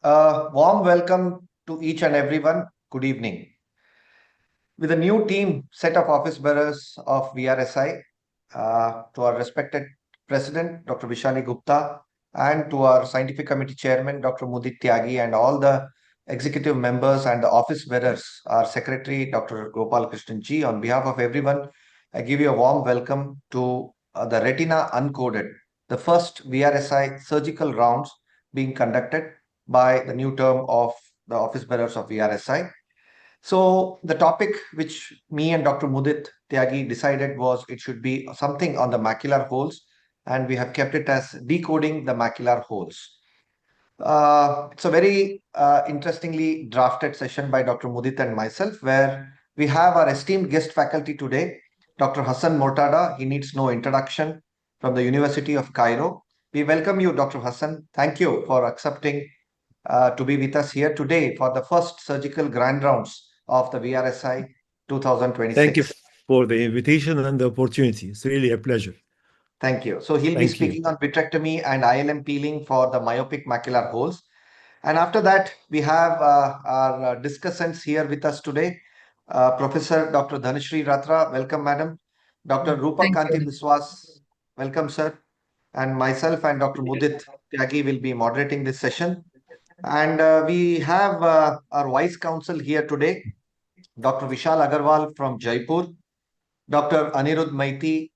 A warm welcome to each and everyone. Good evening. With a new team set of office bearers of VRSI, to our respected President, Dr. Vishali Gupta, and to our Scientific Committee Chairman, Dr. Mudit Tyagi, and all the executive members and the office bearers, our Secretary, Dr. Gopal Krishnan Ji, on behalf of everyone, I give you a warm welcome to the Retina Uncoded, the first VRSI surgical rounds being conducted by the new term of the office bearers of VRSI. So the topic which me and Dr. Mudit Tyagi decided was it should be something on the macular holes, and we have kept it as decoding the macular holes. It's a very interestingly drafted session by Dr. Mudit and myself, where we have our esteemed guest faculty today, Dr. Hassan Mortada. He needs no introduction, from the University of Cairo. We welcome you, Dr. Hassan. Thank you for accepting to be with us here today for the first surgical grand rounds of the VRSI Thank you 2026. for the invitation and the opportunity. It's really a pleasure. Thank you. So he'll be Thank you. speaking on vitrectomy and ILM peeling for the myopic macular holes. And after that, we have our discussants here with us today. Professor Dr. Dhanashri Ratra, welcome, madam. Dr. Rupak Thank Kanti you. Biswas, welcome, sir. And myself and Dr. Mudit Tyagi will be moderating this session. And we have our Vice Counsel here today, Dr. Vishal Agarwal from Jaipur, Dr. Anirudh Maiti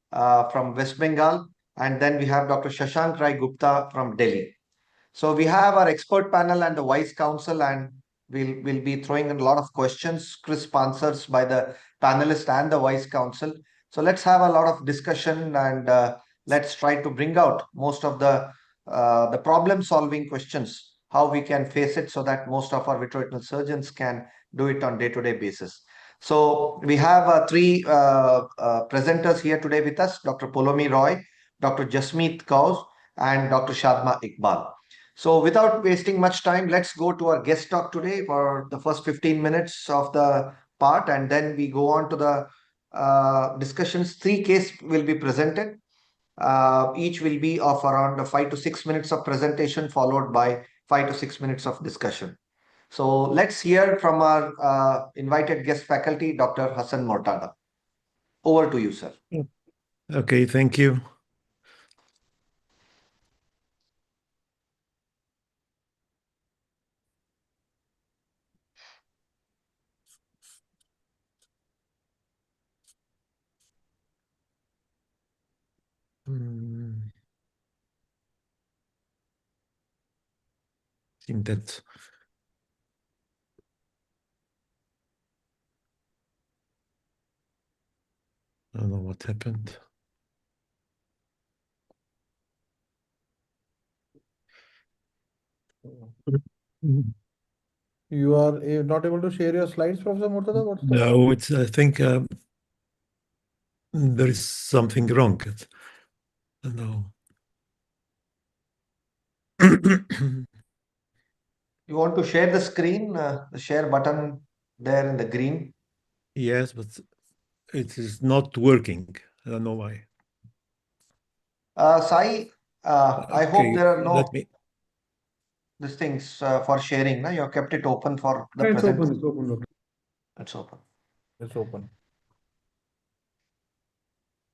from West Bengal, and then we have Dr. Shashank Rai Gupta from Delhi. So we have our expert panel and the Vice Counsel, and we'll be throwing in a lot of questions, crisp answers by the panelist and the Vice Counsel. So let's have a lot of discussion, and let's try to bring out most of the problem-solving questions, how we can face it so that most of our vitreoretinal surgeons can do it on day-to-day basis. So we have three presenters here today with us, Dr. Polomi Roy, Dr. Jasmeet Kaur, and Dr. Shadma Iqbal. So without wasting much time, let's go to our guest talk today for the first 15 minutes of the part, and then we go on to the discussions. 3 cases will be presented. Each will be of around 5 to 6 minutes of presentation, followed by 5 to 6 minutes of discussion. So let's hear from our invited guest faculty, Dr. Hassan Mortada. Over to you, sir. Okay, thank you. Think that I don't know what happened. You are not able to share your slides, Professor Mortada? What's the No, it's. I think there is something wrong. No. You want to share the screen, the share button there in the green? Yes, but it is not working. I don't know why. Sai, I hope there are no Let me. these things for sharing. No? You have kept it open for the It's present. open, it's open, doctor. It's open. It's open.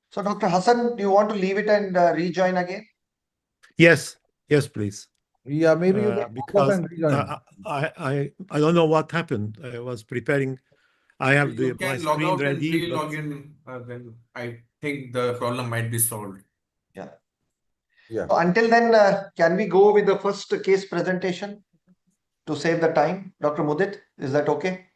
So, Dr. Hassan, do you want to leave it and rejoin again? Yes, yes, please. Yeah, maybe you can pop up Because and rejoin. I don't know what happened. I was preparing. I have You my can log screen out and ready, re-log in, then I think the problem might be solved. Yeah. Yeah. So until then, can we go with the first case presentation to save the time? Dr. Mudit, is that okay?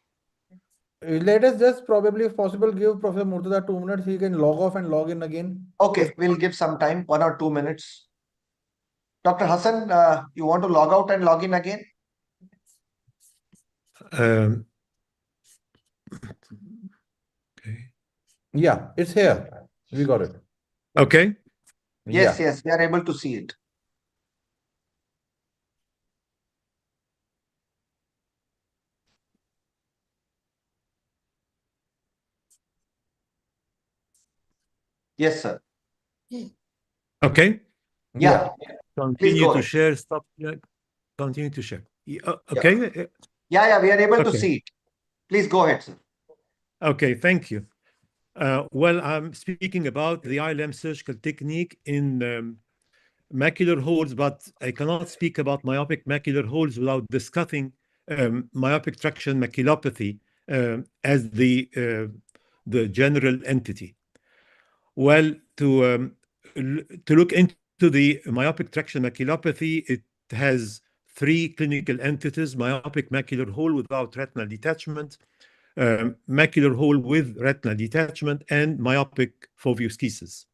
Let us just probably, if possible, give Professor Mortada 2 minutes. He can log off and log in again. Okay, we'll give some time, 1 or 2 minutes. Dr. Hassan, you want to log out and log in again? Okay. Yeah, it's here. We got it. Okay. Yes, Yeah. yes, we are able to see it. Yes, sir. Okay. Yeah. Continue go to ahead. share. Stop. Yeah. Continue to share. Okay. Yeah, we are able to Okay. see it. Please go ahead, sir. Okay, thank you. Well, I'm speaking about the ILM surgical technique in macular holes, but I cannot speak about myopic macular holes without discussing myopic traction maculopathy as the general entity. Well, to look into the myopic traction maculopathy, it has three clinical entities: myopic macular hole without retinal detachment, macular hole with retinal detachment, and myopic foveoschisis.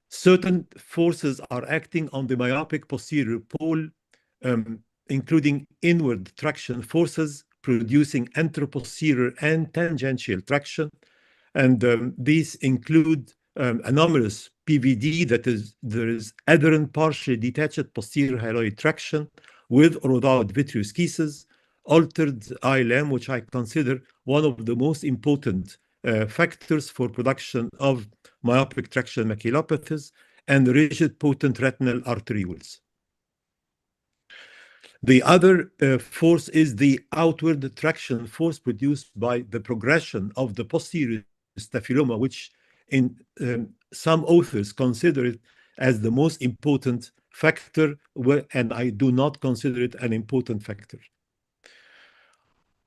Certain forces are acting on the myopic posterior pole, including inward traction forces producing anteroposterior and tangential traction. And these include anomalous PVD, that is, there is adherent partially detached posterior hyaloid traction with or without vitreoschisis, altered ILM, which I consider one of the most important factors for production of myopic traction maculopathies, and rigid potent retinal arterioles. The other force is the outward traction force produced by the progression of the posterior staphyloma, which in some authors consider it as the most important factor, and I do not consider it an important factor.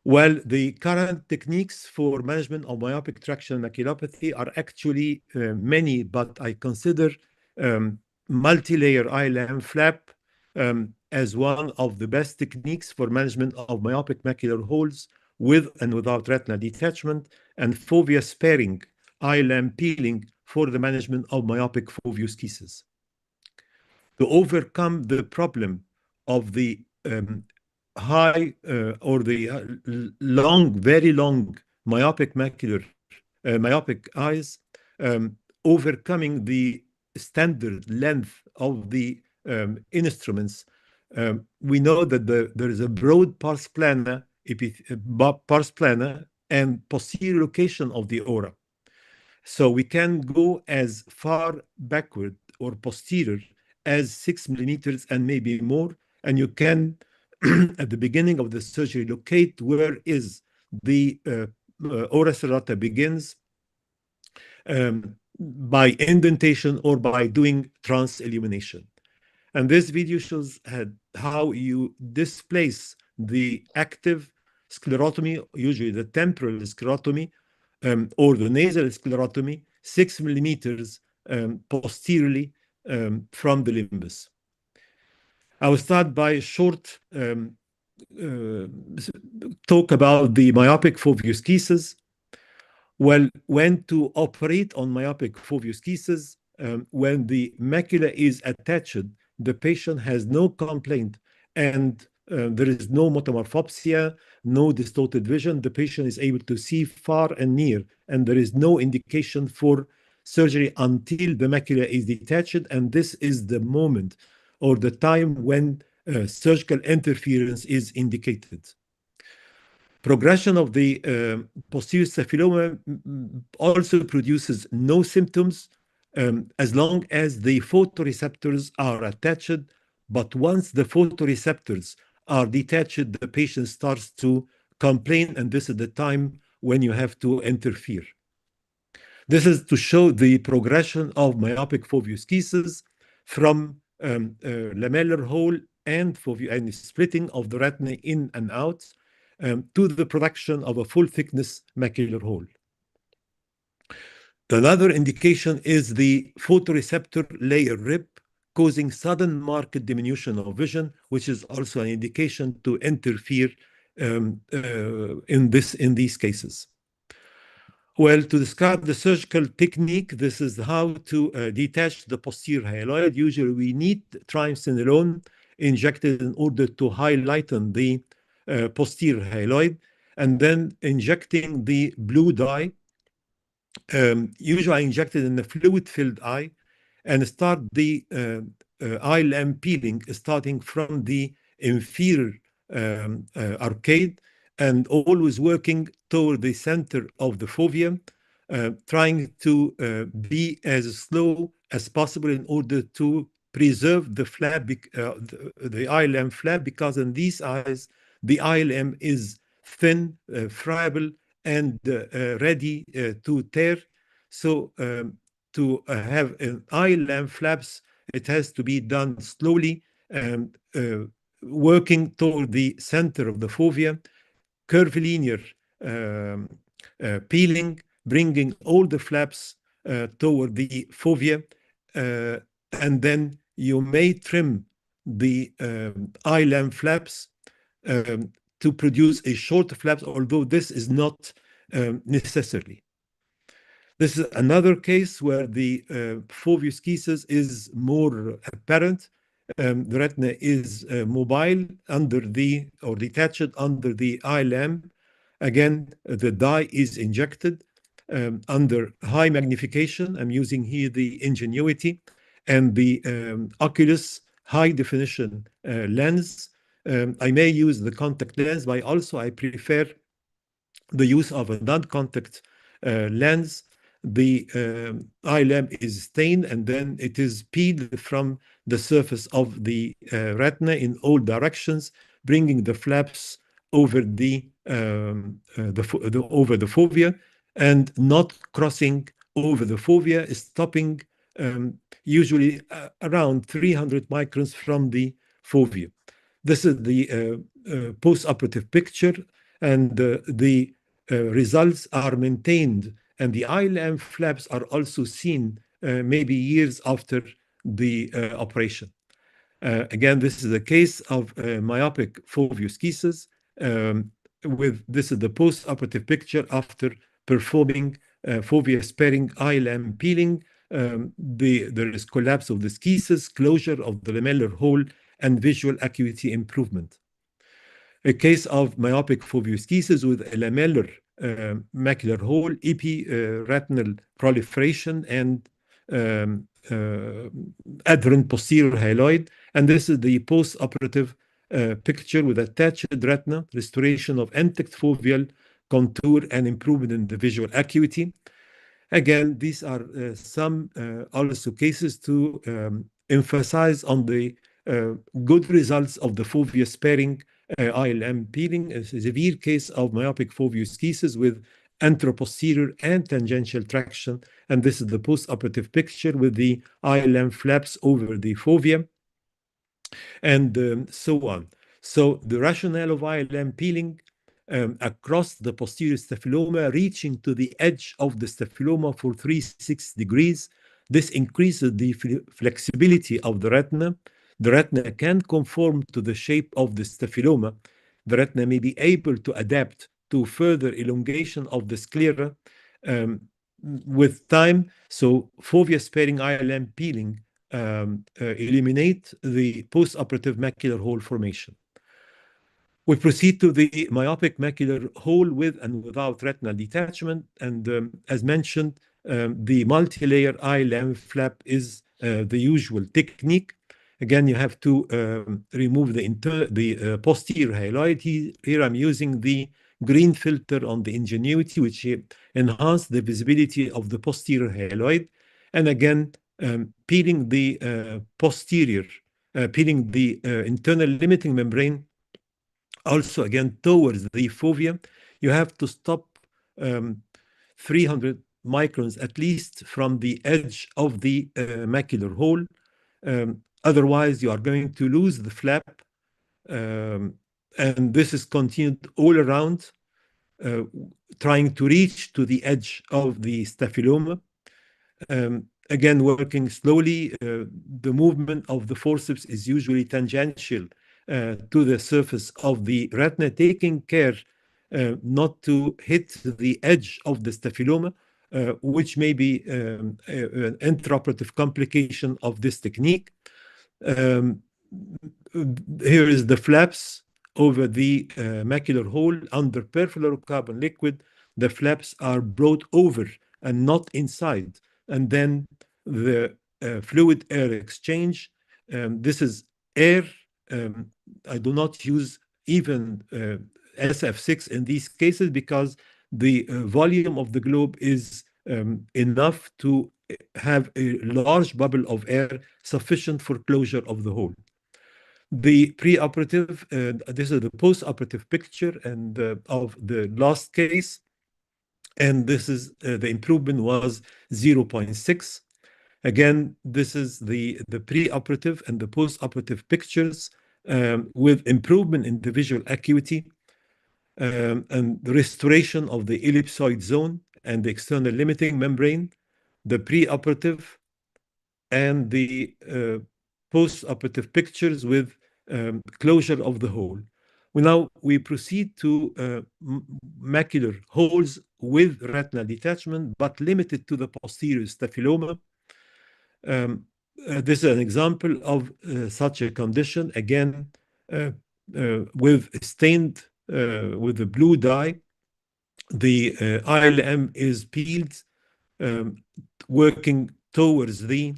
Well, the current techniques for management of myopic traction maculopathy are actually many, but I consider multi-layer ILM flap as one of the best techniques for management of myopic macular holes with and without retinal detachment, and fovea sparing ILM peeling for the management of myopic foveoschisis. To overcome the problem of the high or the long, very long myopic myopic eyes, overcoming the standard length of the instruments, we know that there is a broad pars plana, and posterior location of the aura. So we can go as far backward or posterior as 6 millimeters and maybe more, and you can at the beginning of the surgery locate where is the aura serrata begins by indentation or by doing trans illumination. And this video shows how you displace the active sclerotomy, usually the temporal sclerotomy, or the nasal sclerotomy, 6 millimeters posteriorly from the limbus. I will start by a short talk about the myopic foveoschisis. Well, when to operate on myopic foveoschisis, when the macula is attached, the patient has no complaint and there is no metamorphopsia, no distorted vision. The patient is able to see far and near, and there is no indication for surgery until the macula is detached. And this is the moment or the time when surgical interference is indicated. Progression of the posterior staphyloma also produces no symptoms as long as the photoreceptors are attached. But once the photoreceptors are detached, the patient starts to complain, and this is the time when you have to interfere. This is to show the progression of myopic foveoschisis from lamellar hole and splitting of the retina in and out to the production of a full thickness macular hole. Another indication is the photoreceptor layer rip, causing sudden marked diminution of vision, which is also an indication to interfere in these cases. Well, to describe the surgical technique, this is how to detach the posterior hyaloid. Usually we need triamcinolone injected in order to highlighten the posterior hyaloid, and then injecting the blue dye, usually injected in the fluid-filled eye, and start the ILM peeling starting from the inferior arcade, and always working toward the center of the fovea, trying to be as slow as possible in order to preserve the flap, the ILM flap, because in these eyes, the ILM is thin, friable, and ready to tear. So to have an ILM flaps, it has to be done slowly, working toward the center of the fovea, curvilinear peeling, bringing all the flaps toward the fovea, and then you may trim the ILM flaps to produce a short flaps, although this is not necessary. This is another case where the foveus caesus is more apparent. The retina is mobile under the, or detached under the ILM. Again, the dye is injected under high magnification. I'm using here the Ingenuity and the Oculus high definition lens. I may use the contact lens, but also I prefer the use of a non-contact lens. The ILM is stained and then it is peeled from the surface of the retina in all directions, bringing the flaps over the over the fovea and not crossing over the fovea, stopping usually around 300 microns from the fovea. This is the post-operative picture, and the results are maintained, and the ILM flaps are also seen maybe years after the operation. Again, this is a case of myopic foveus caesus. This is the post-operative picture after performing fovea-sparing ILM peeling. There is collapse of the caesus, closure of the lamellar hole, and visual acuity improvement. A case of myopic foveus caesus with a lamellar macular hole, epiretinal proliferation, and adherent posterior hyaloid. And this is the post-operative picture with attached retina, restoration of intact foveal contour, and improvement in the visual acuity. Again, these are some also cases to emphasize on the good results of the fovea sparing ILM peeling. A severe case of myopic foveus caesus with anteroposterior and tangential traction. And this is the post-operative picture with the ILM flaps over the fovea, and so on. So the rationale of ILM peeling across the posterior staphyloma, reaching to the edge of the staphyloma for 360 degrees. This increases the flexibility of the retina. The retina can conform to the shape of the staphyloma. The retina may be able to adapt to further elongation of the sclera with time. So fovea-sparing ILM peeling eliminate the post-operative macular hole formation. We proceed to the myopic macular hole with and without retinal detachment. And as mentioned, the multi-layer ILM flap is the usual technique. Again, you have to remove the posterior hyaloid. Here I'm using the green filter on the Ingenuity, which enhance the visibility of the posterior hyaloid. And again, peeling the peeling the internal limiting membrane, also again towards the fovea. You have to stop 300 microns at least from the edge of the macular hole. Otherwise, you are going to lose the flap. And this is continued all around, trying to reach to the edge of the staphyloma. Again, working slowly. The movement of the forceps is usually tangential to the surface of the retina, taking care not to hit the edge of the staphyloma, which may be an intraoperative complication of this technique. Here is the flaps over the macular hole under perfluorocarbon liquid. The flaps are brought over and not inside. And then the fluid-air exchange. This is air. I do not use even SF6 in these cases because the volume of the globe is enough to have a large bubble of air sufficient for closure of the hole. The preoperative, this is the postoperative picture and of the last case, and this is the improvement was 0.6. Again, this is the preoperative and the postoperative pictures with improvement in the visual acuity and the restoration of the ellipsoid zone and the external limiting membrane, the preoperative and the post-operative pictures with closure of the hole. Now we proceed to macular holes with retinal detachment, but limited to the posterior staphyloma. This is an example of such a condition, again, with stained with the blue dye. The ILM is peeled, working towards the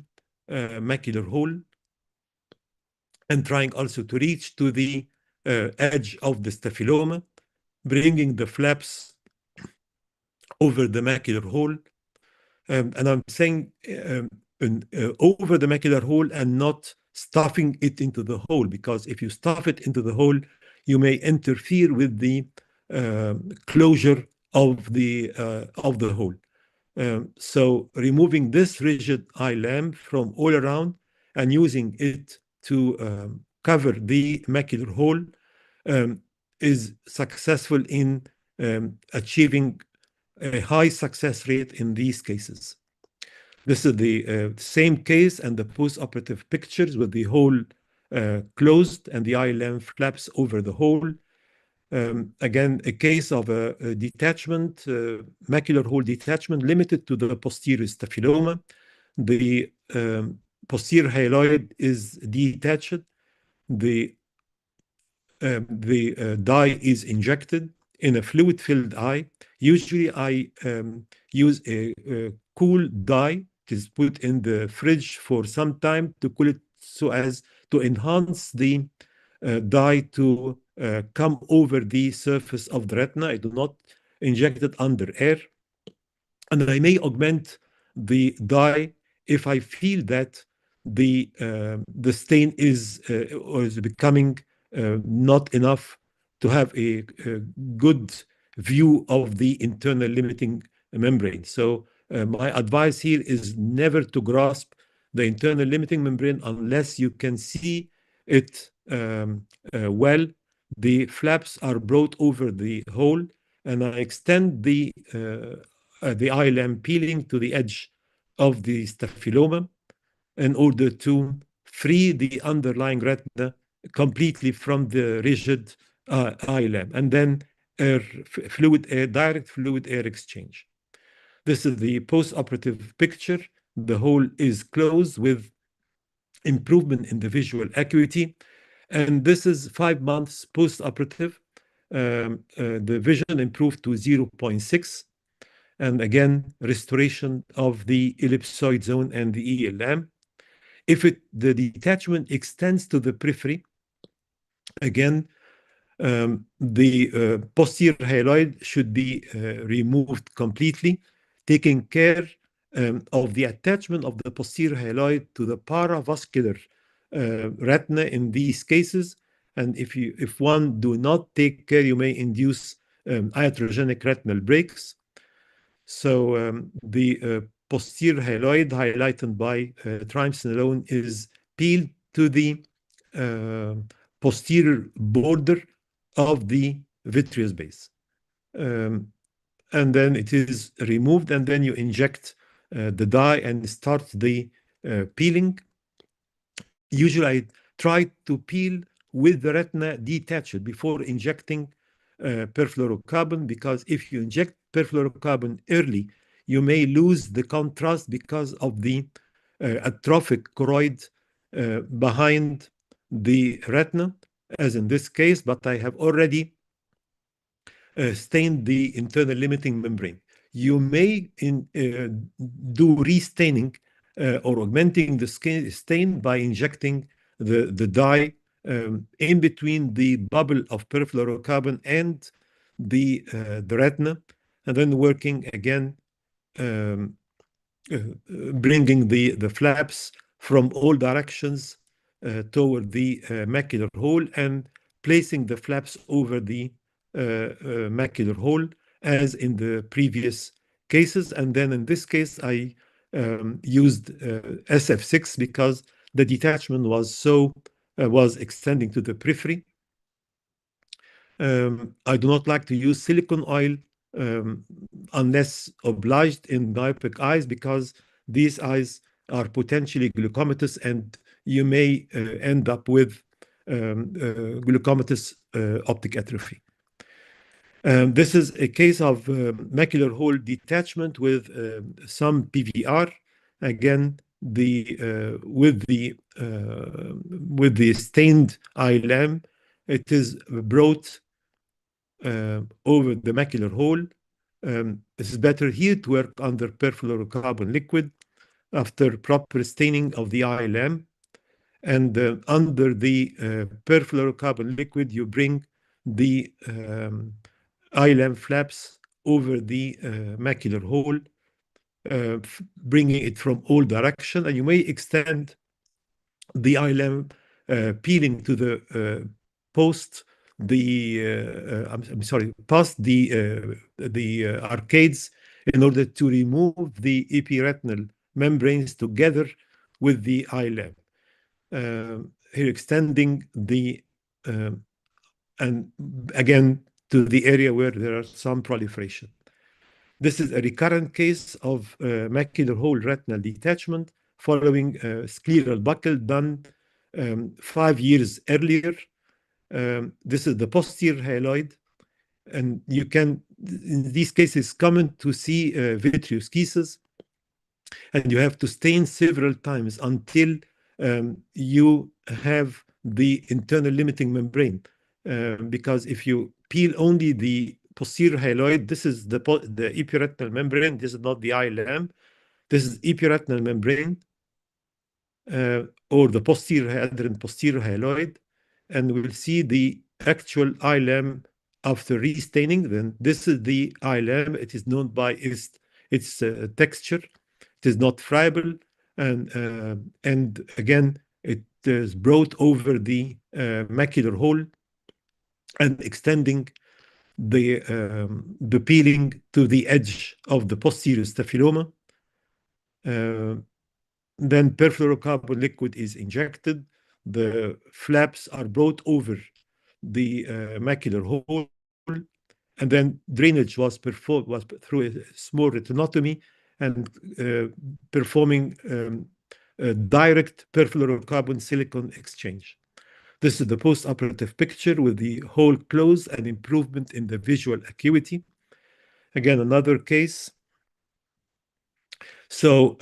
macular hole and trying also to reach to the edge of the staphyloma, bringing the flaps over the macular hole. And I'm saying over the macular hole and not stuffing it into the hole, because if you stuff it into the hole, you may interfere with the closure of the hole. So removing this rigid eye lamp from all around and using it to cover the macular hole is successful in achieving a high success rate in these cases. This is the same case and the post-operative pictures with the hole closed and the eye lamp flaps over the hole. Again, a case of a detachment, macular hole detachment limited to the posterior staphyloma. The posterior hyaloid is detached. The dye is injected in a fluid-filled eye. Usually, I use a cool dye. It is put in the fridge for some time to cool it so as to enhance the dye to come over the surface of the retina. I do not inject it under air. And I may augment the dye if I feel that the stain is becoming not enough to have a good view of the internal limiting membrane. So my advice here is never to grasp the internal limiting membrane unless you can see it well. The flaps are brought over the hole, and I extend the eye lamp peeling to the edge of the staphyloma in order to free the underlying retina completely from the rigid eye lamp, and then direct fluid air exchange. This is the post-operative picture. The hole is closed with improvement in the visual acuity. And this is 5 months post-operative. The vision improved to 0.6. And again, restoration of the ellipsoid zone and the ELM. If the detachment extends to the periphery, again, the posterior hyaloid should be removed completely, taking care of the attachment of the posterior hyaloid to the paravascular retina in these cases. And if one do not take care, you may induce iatrogenic retinal breaks. So the posterior hyaloid, highlighted by triamcinolone, is peeled to the posterior border of the vitreous base. And then it is removed, and then you inject the dye and start the peeling. Usually I try to peel with the retina detached before injecting perfluorocarbon, because if you inject perfluorocarbon early, you may lose the contrast because of the atrophic choroid behind the retina, as in this case, but I have already stained the internal limiting membrane. You may do restaining or augmenting the stain by injecting the dye in between the bubble of perfluorocarbon and the retina, and then working again bringing the flaps from all directions toward the macular hole and placing the flaps over the macular hole as in the previous cases. And then in this case, I used SF6 because the detachment was extending to the periphery. I do not like to use silicone oil unless obliged in myopic eyes because these eyes are potentially glucomatous and you may end up with glucomatous optic atrophy. This is a case of macular hole detachment with some PVR. Again, with the stained eye lamp, it is brought over the macular hole. This is better here to work under perfluorocarbon liquid after proper staining of the eye lamp. And under the perfluorocarbon liquid, you bring the eye lamp flaps over the macular hole, bringing it from all directions. And you may extend the eye lamp peeling to the past the arcades in order to remove the epiretinal membranes together with the eye lamp. Here extending the and again to the area where there are some proliferation. This is a recurrent case of macular hole retinal detachment following scleral buckle done 5 years earlier. This is the posterior hyaloid, and you can, in these cases, common to see vitreous cases, and you have to stain several times until you have the internal limiting membrane. Because if you peel only the posterior hyaloid, this is the epiretinal membrane, this is not the eye lamp, this is epiretinal membrane, or the posterior adherent posterior hyaloid, and we'll see the actual eye lamp after restaining. Then this is the eye lamp. It is known by its texture. It is not friable, and again, it is brought over the macular hole and extending the peeling to the edge of the posterior staphyloma. Then perfluorocarbon liquid is injected. The flaps are brought over the macular hole, and then drainage was performed through a small retinotomy and performing a direct perfluorocarbon silicon exchange. This is the post-operative picture with the hole closed and improvement in the visual acuity. Again, another case. So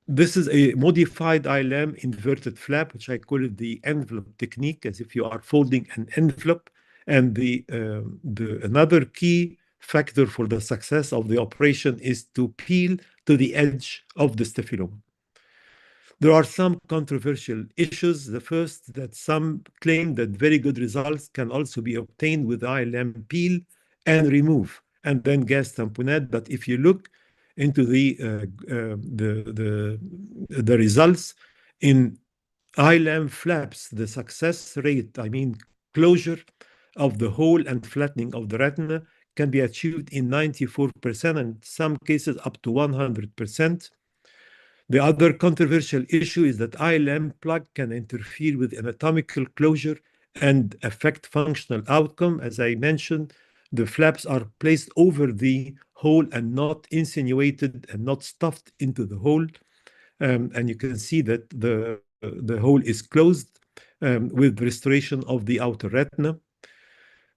this is a modified eye lamp inverted flap, which I call it the envelope technique, as if you are folding an envelope. And another key factor for the success of the operation is to peel to the edge of the staphyloma. There are some controversial issues. The first, that some claim that very good results can also be obtained with eye lamp peel and remove, and then gas tamponade. But if you look into the results in eye lamp flaps, the success rate, I mean closure of the hole and flattening of the retina, can be achieved in 94%, and in some cases up to 100%. The other controversial issue is that eye lamp plug can interfere with anatomical closure and affect functional outcome. As I mentioned, the flaps are placed over the hole and not insinuated and not stuffed into the hole. And you can see that the hole is closed with restoration of the outer retina.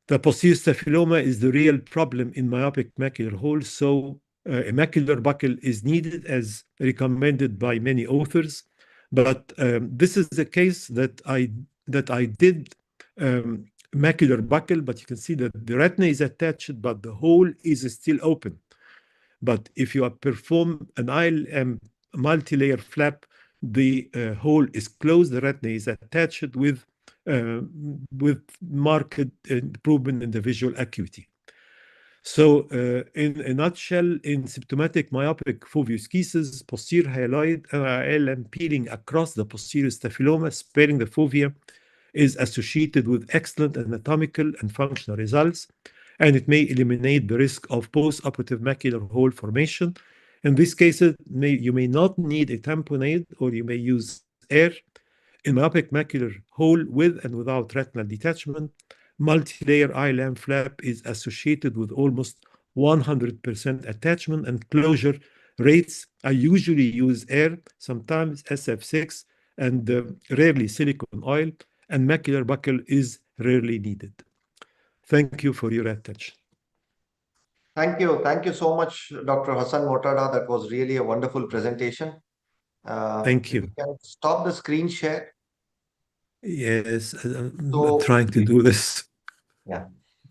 The posterior staphyloma is the real problem in myopic macular holes, so a macular buckle is needed as recommended by many authors. But this is the case that I did macular buckle, but you can see that the retina is attached, but the hole is still open. But if you perform an multi-layer flap, the hole is closed, the retina is attached with marked improvement in the visual acuity. So, in a nutshell, in symptomatic myopic foveal cases, posterior hyaloid ILM peeling across the posterior staphyloma, sparing the fovea, is associated with excellent anatomical and functional results, and it may eliminate the risk of post-operative macular hole formation. In these cases, you may not need a tamponade, or you may use air. In myopic macular hole with and without retinal detachment, multi-layer eye-lamp flap is associated with almost 100% attachment and closure rates. I usually use air, sometimes SF6, and rarely silicone oil, and macular buckle is rarely needed. Thank you for your attention. Thank you. Thank you so much, Dr. Hassan Motada. That was really a wonderful presentation. Thank If you. you can stop the screen share. Yes, I'm So, trying to do this. yeah.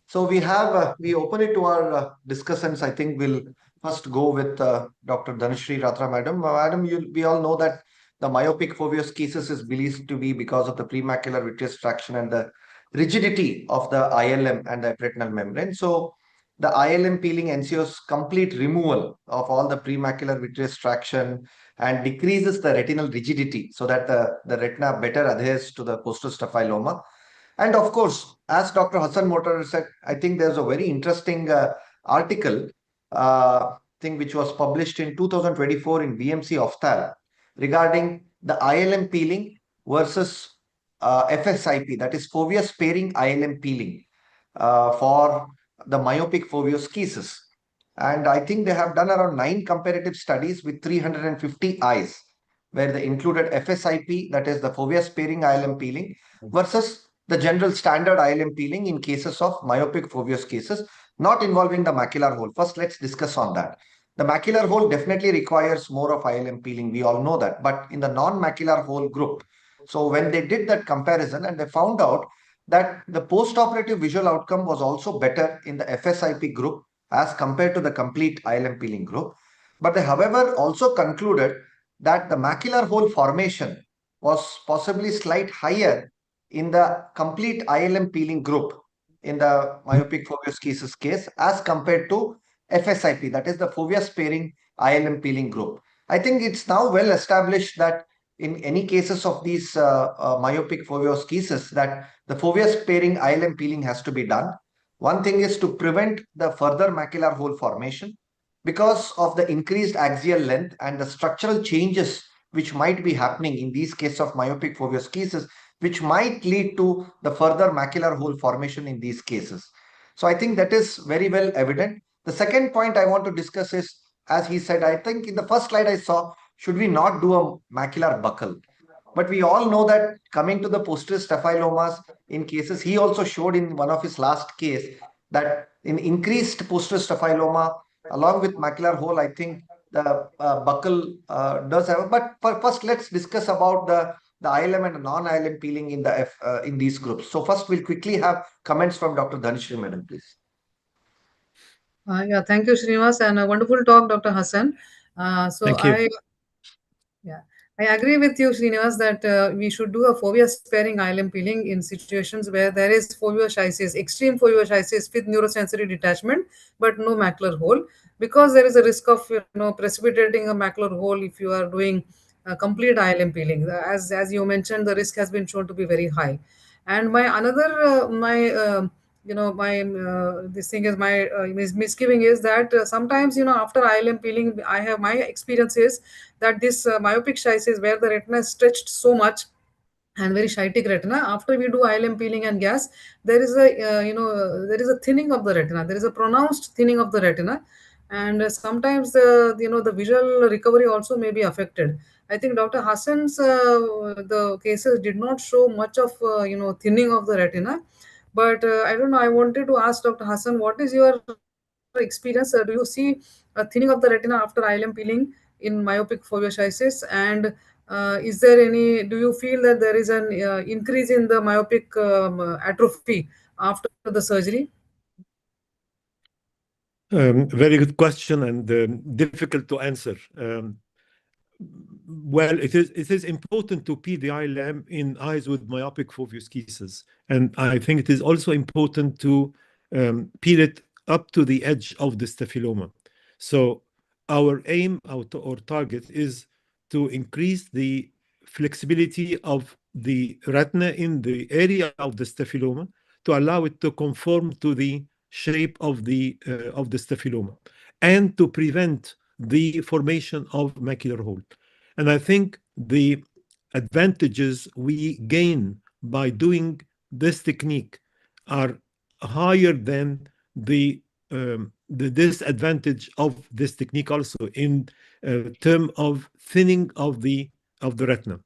So we open it to our discussants. I think we'll first go with Dr. Dhanashree Ratra, madam. Madam, we all know that the myopic foveal cases is believed to be because of the premacular vitreous traction and the rigidity of the ILM and the retinal membrane. So the ILM peeling ensures complete removal of all the premacular vitreous traction and decreases the retinal rigidity so that the retina better adheres to the posterior staphyloma. And of course, as Dr. Hassan Motar said, I think there's a very interesting article thing which was published in 2024 in BMC Ophthalm regarding the ILM peeling versus FSIP, that is fovea sparing ILM peeling for the myopic foveal cases. And I think they have done around 9 comparative studies with 350 eyes, where they included FSIP, that is the fovea sparing ILM peeling, versus the general standard ILM peeling in cases of myopic foveal cases, not involving the macular hole. First, let's discuss on that. The macular hole definitely requires more of ILM peeling. We all know that. But in the non-macular hole group, so when they did that comparison and they found out that the post-operative visual outcome was also better in the FSIP group as compared to the complete ILM peeling group. But they, however, also concluded that the macular hole formation was possibly slight higher in the complete ILM peeling group in the myopic foveal cases case as compared to FSIP, that is the fovea sparing ILM peeling group. I think it's now well established that in any cases of these myopic foveal cases that the fovea sparing ILM peeling has to be done. One thing is to prevent the further macular hole formation because of the increased axial length and the structural changes which might be happening in these cases of myopic foveal cases, which might lead to the further macular hole formation in these cases. So I think that is very well evident. The second point I want to discuss is, as he said, I think in the first slide I saw, should we not do a macular buckle? But we all know that coming to the posterior staphylomas in cases, he also showed in one of his last case that in increased posterior staphyloma, along with macular hole, I think the buckle does have. But first, let's discuss about the ILM and non-ILM peeling in the in these groups. So first, we'll quickly have comments from Dr. Dhanashree, madam, please. Yeah, thank you, Srinivas, and a wonderful talk, Dr. Hassan. Thank you. Yeah, I agree with you, Srinivas, that we should do a fovea sparing ILM peeling in situations where there is foveoschisis, extreme foveoschisis with neurosensory detachment, but no macular hole, because there is a risk of precipitating a macular hole if you are doing a complete ILM peeling. As you mentioned, the risk has been shown to be very high. And my another my my this thing is my misgiving is that sometimes after ILM peeling, I have my experience is that this myopic schisis where the retina is stretched so much and very shitic retina, after we do ILM peeling and gas, there is a there is a thinning of the retina, there is a pronounced thinning of the retina, and sometimes the visual recovery also may be affected. I think Dr. Hassan's the cases did not show much of thinning of the retina, but I don't know, I wanted to ask Dr. Hassan, what is your experience? Do you see a thinning of the retina after ILM peeling in myopic foveoschisis? And is there any, do you feel that there is an increase in the myopic atrophy after the surgery? Very good question, and difficult to answer. Well, it is important to peel the ILM in eyes with myopic foveal cases, and I think it is also important to peel it up to the edge of the staphyloma. So our aim, our target is to increase the flexibility of the retina in the area of the staphyloma to allow it to conform to the shape of the staphyloma and to prevent the formation of macular hole. And I think the advantages we gain by doing this technique are higher than the disadvantage of this technique also in term of thinning of the retina.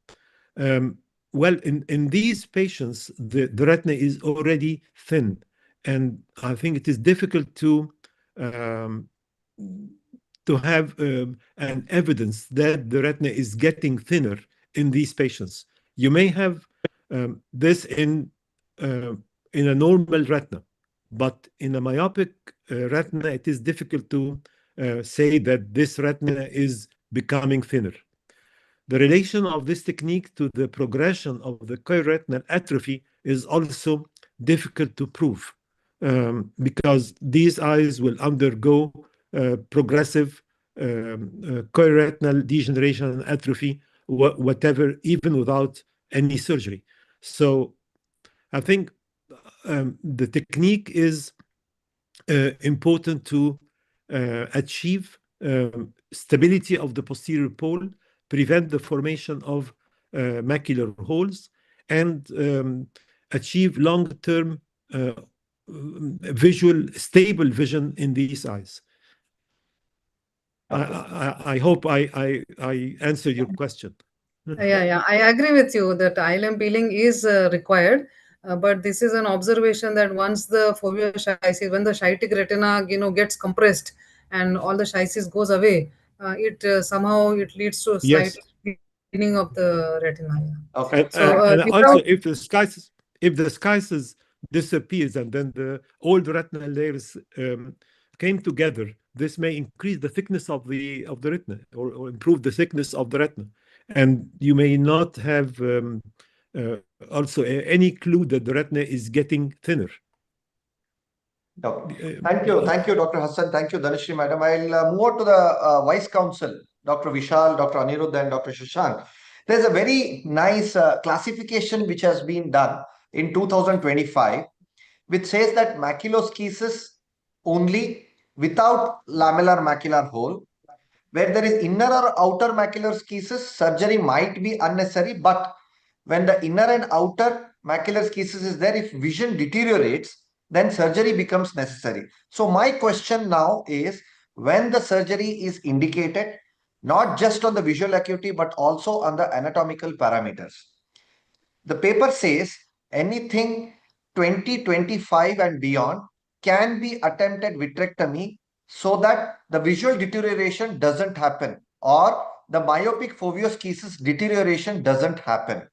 Well, in these patients, the retina is already thin, and I think it is difficult um, to have an evidence that the retina is getting thinner in these patients. You may have this in a normal retina, but in a myopic retina, it is difficult to say that this retina is becoming thinner. The relation of this technique to the progression of the chororetinal atrophy is also difficult to prove because these eyes will undergo progressive chororetinal degeneration and atrophy, whatever, even without any surgery. So I think the technique is important to achieve stability of the posterior pole, prevent the formation of macular holes, and achieve long-term stable vision in these eyes. I hope I answered your question. Yeah, I agree with you that ILM peeling is required. But this is an observation that once the fovea chysis, when the chytic retina, gets compressed and all the chysis goes away, it somehow it leads to a slight Yes. thinning of the retina. Yeah. Okay. So And also, without if the schisis disappears and then all the retinal layers came together, this may increase the thickness of the retina or improve the thickness of the retina, and you may not have uh, also any clue that the retina is getting thinner. Okay. Thank you, Dr. Hassan. Thank you, Dhanashri Madam. I'll move on to the Vice Council, Dr. Vishal, Dr. Anirudh, and Dr. Shashank. There's a very nice classification which has been done in 2025, which says that maculoschisis only without lamellar macular hole. Where there is inner or outer macular schisis, surgery might be unnecessary, but when the inner and outer macular schisis is there, if vision deteriorates, then surgery becomes necessary. So my question now is, when the surgery is indicated, not just on the visual acuity, but also on the anatomical parameters. The paper says anything 2025 and beyond can be attempted vitrectomy so that the visual deterioration doesn't happen or the myopic foveoschisis deterioration doesn't happen.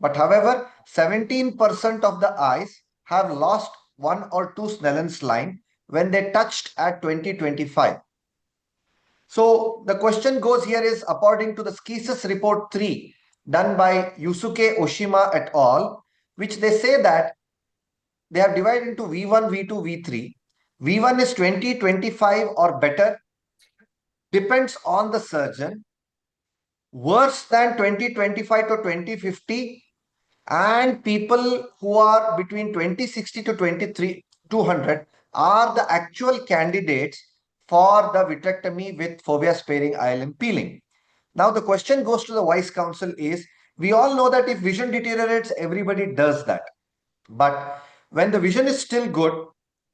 But however, 17% of the eyes have lost 1 or 2 Snellen's line when they touched at 2025. So the question goes here is, according to the Schisis Report 3 done by Yusuke Oshima et al., which they say that they have divided into V1, V2, V3. V1 is 2025 or better, depends on the surgeon. Worse than 2025 to 2050, and people who are between 2060 to 200 are the actual candidates for the vitrectomy with fovea sparing ILM peeling. Now the question goes to the Vice Council is, we all know that if vision deteriorates, everybody does that. But when the vision is still good,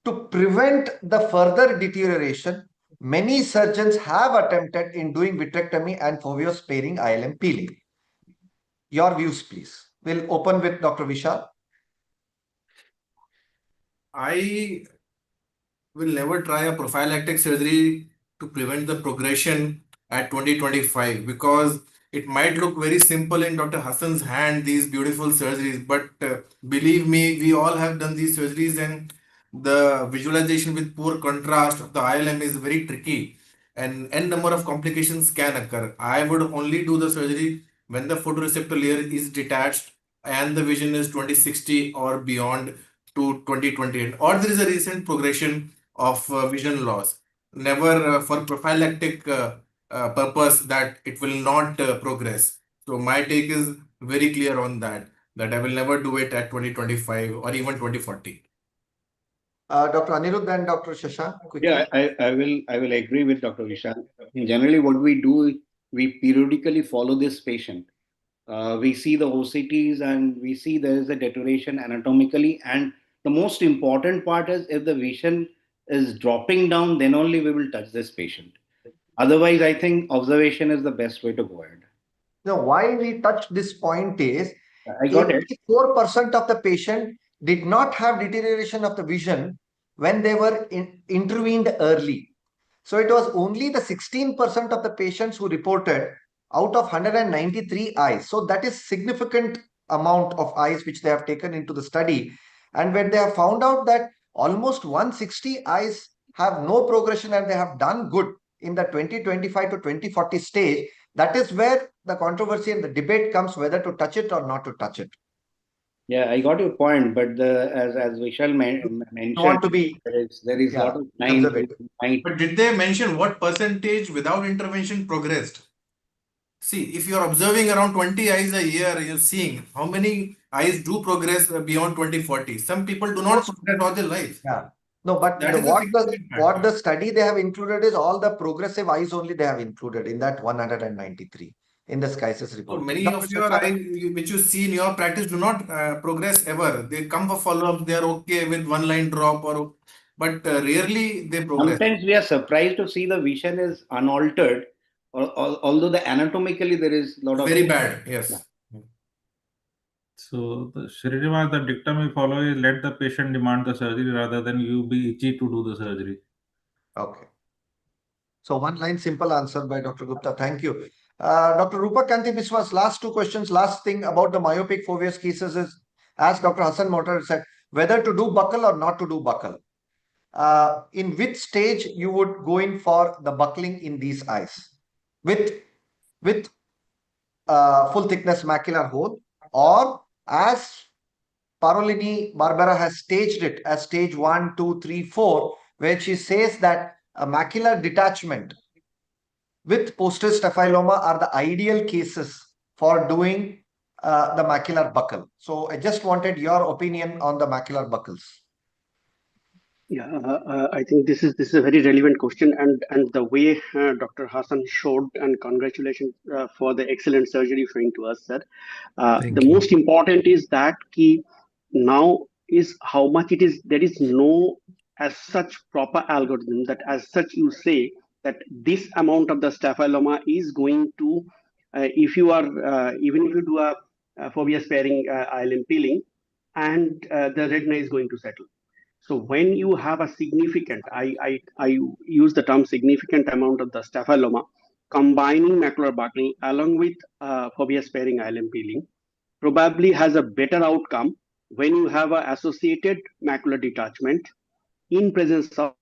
to prevent the further deterioration, many surgeons have attempted in doing vitrectomy and fovea sparing ILM peeling. Your views, please. We'll open with Dr. Vishal. I will never try a prophylactic surgery to prevent the progression at 2025 because it might look very simple in Dr. Hassan's hand, these beautiful surgeries, but believe me, we all have done these surgeries and the visualization with poor contrast of the ILM is very tricky and n number of complications can occur. I would only do the surgery when the photoreceptor layer is detached and the vision is 2060 or beyond to 2020, or there is a recent progression of vision loss. Never for prophylactic purpose that it will not progress. So my take is very clear on that, that I will never do it at 2025 or even 2040. Dr. Anirudh and Dr. Shashank, quickly. Yeah, I will agree with Dr. Vishal. Generally, what we do, we periodically follow this patient. We see the OCTs and we see there is a deterioration anatomically. And the most important part is if the vision is dropping down, then only we will touch this patient. Otherwise, I think observation is the best way to go ahead. Now, why we touch this point is I got it. 84% of the patient did not have deterioration of the vision when they were intervened early. So it was only the 16% of the patients who reported out of 193 eyes. So that is significant amount of eyes which they have taken into the study. And when they have found out that almost 160 eyes have no progression and they have done good in the 2025 to 2040 stage, that is where the controversy and the debate comes whether to touch it or not to touch it. Yeah, I got your point, but as Vishal mentioned, You want to be there is lot of time. conservative. But did they mention what percentage without intervention progressed? See, if you are observing around 20 eyes a year, you're seeing how many eyes do progress beyond 2040. Some people do not progress all their life. Yeah. No, but That is a what significant the factor. study they have included is all the progressive eyes only they have included in that 193 in the SKYSIS So report. many Dr. of your Shashank, eyes which you see in your practice do not progress ever. They come for follow-up, they are okay with one line drop, but rarely they progress. Sometimes we are surprised to see the vision is unaltered, although the anatomically there is a lot of Very bad, yes. So the Srinivas, the dictum we follow is let the patient demand the surgery rather than you be itchy to do the surgery. okay. So one line simple answer by Dr. Gupta. Thank you. Dr. Rupa Kanti Biswas, last two questions. Last thing about the myopic foveus cases is, as Dr. Hassan Motar said, whether to do buckle or not to do buckle. In which stage you would go in for the buckling in these eyes with full thickness macular hole, or as Parolini Barbara has staged it as stage 1, 2, 3, 4, where she says that a macular detachment with posterior staphyloma are the ideal cases for doing the macular buckle. So I just wanted your opinion on the macular buckles. Yeah, I think this is a very relevant question, and the way Dr. Hassan showed, and congratulations for the excellent surgery showing to us, sir. The you. most important is that key now is how much it is. There is no as such proper algorithm that as such you say that this amount of the staphyloma is going to, if you are even if you do a fovea sparing ILM peeling, and the retina is going to settle. So when you have a significant, I use the term significant amount of the staphyloma, combining macular buckle along with fovea sparing ILM peeling probably has a better outcome when you have an associated macular detachment in presence of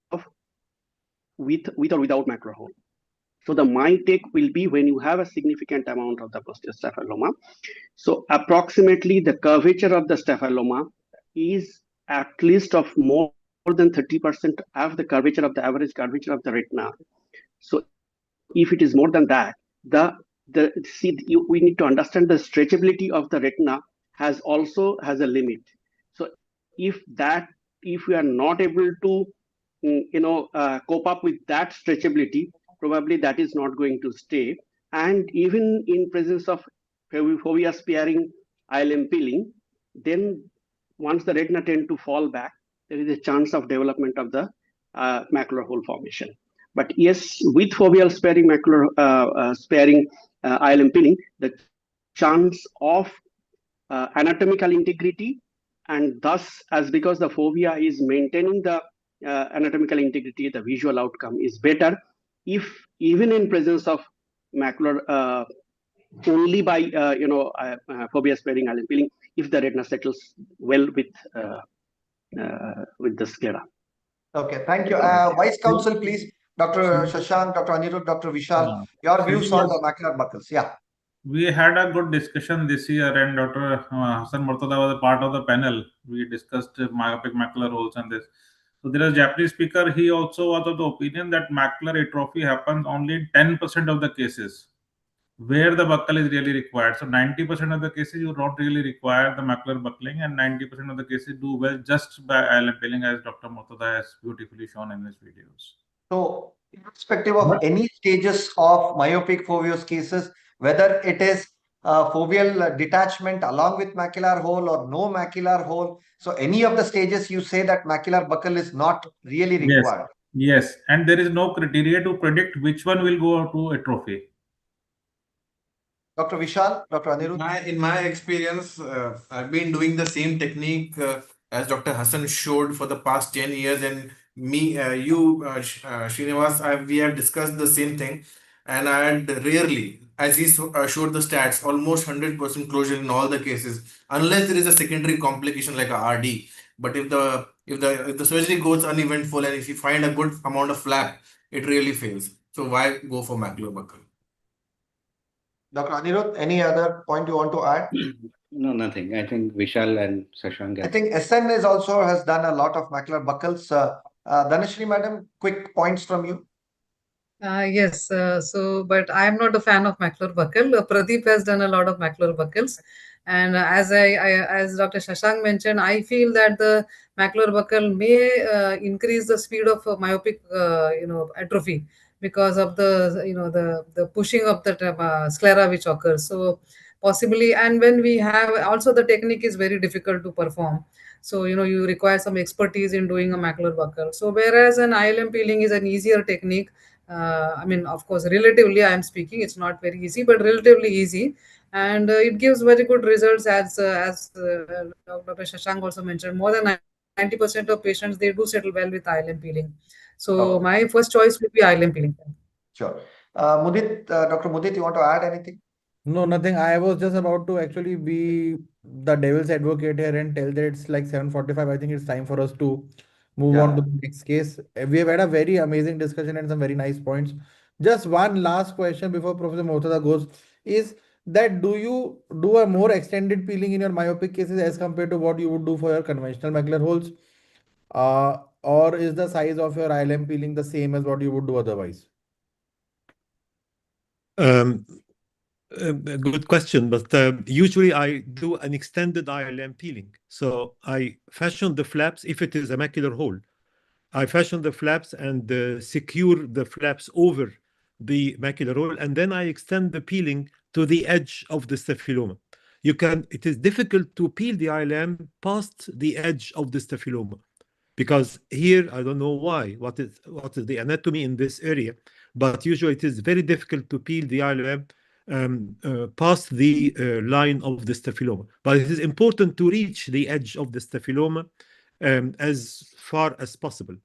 with or without macular hole. So the my take will be when you have a significant amount of the posterior staphyloma. So approximately the curvature of the staphyloma is at least of more than 30% of the curvature of the average curvature of the retina. So if it is more than that, we need to understand the stretchability of the retina also has a limit. So if we are not able to cope up with that stretchability, probably that is not going to stay. And even in presence of fovea sparing ILM peeling, then once the retina tend to fall back, there is a chance of development of the macular hole formation. But yes, with foveal sparing macular sparing ILM peeling, the chance of anatomical integrity, and thus as because the fovea is maintaining the anatomical integrity, the visual outcome is better if even in presence of macular only by fovea sparing ILM peeling, if the retina settles well with the sclera. Okay, thank you. Vice Counsel, please. Dr. Shashank, Dr. Anirudh, Dr. Vishal, your views on the macular buckles. Yeah. We had a good discussion this year, and Dr. Hassan Murtada was a part of the panel. We discussed myopic macular holes and this. So there is a Japanese speaker. He also was of the opinion that macular atrophy happens only in 10% of the cases where the buckle is really required. So 90% of the cases you don't really require the macular buckling, and 90% of the cases do well just by ILM peeling, as Dr. Murtada has beautifully shown in his videos. So, irrespective of any stages of myopic foveus cases, whether it is foveal detachment along with macular hole or no macular hole, so any of the stages you say that macular buckle is not really Yes, required. yes, and there is no criteria to predict which one will go to atrophy. Dr. Vishal, Dr. Anirudh? In my experience, I've been doing the same technique as Dr. Hassan showed for the past 10 years, and Srinivas, we have discussed the same thing, and I had rarely, as he showed the stats, almost 100% closure in all the cases, unless there is a secondary complication like a RD. But if the surgery goes uneventful and if you find a good amount of flap, it really fails. So why go for macular buckle? Dr. Anirudh, any other point you want to add? No, nothing. I think Vishal and Shashank. I think SN is also has done a lot of macular buckles. Dhanashri, madam, quick points from you. Yes, but I am not a fan of macular buckle. Pradeep has done a lot of macular buckles, and as Dr. Shashank mentioned, I feel that the macular buckle may increase the speed of myopic, atrophy because of the pushing of the sclera which occurs. So possibly, and when we have also the technique is very difficult to perform. So you require some expertise in doing a macular buckle. So whereas an ILM peeling is an easier technique. I mean, of course, relatively, I am speaking, it's not very easy, but relatively easy. And it gives very good results as Dr. Shashank also mentioned. More than 90% of patients, they do settle well with ILM peeling. So Okay. my first choice would be ILM peeling. Sure. Dr. Mudit, you want to add anything? No, nothing. I was just about to actually be the devil's advocate here and tell that it's like 7:45. I think it's time for us to move on to the next case. We have had a very amazing discussion and some very nice points. Just one last question before Professor Mohtada goes is that do you do a more extended peeling in your myopic cases as compared to what you would do for your conventional macular holes? Or is the size of your ILM peeling the same as what you would do otherwise? A good question, but usually I do an extended ILM peeling. So I fashion the flaps if it is a macular hole. I fashion the flaps and secure the flaps over the macular hole, and then I extend the peeling to the edge of the staphyloma. It is difficult to peel the ILM past the edge of the staphyloma because here I don't know why. What is the anatomy in this area? But usually it is very difficult to peel the ILM past the line of the staphyloma. But it is important to reach the edge of the staphyloma as far as possible.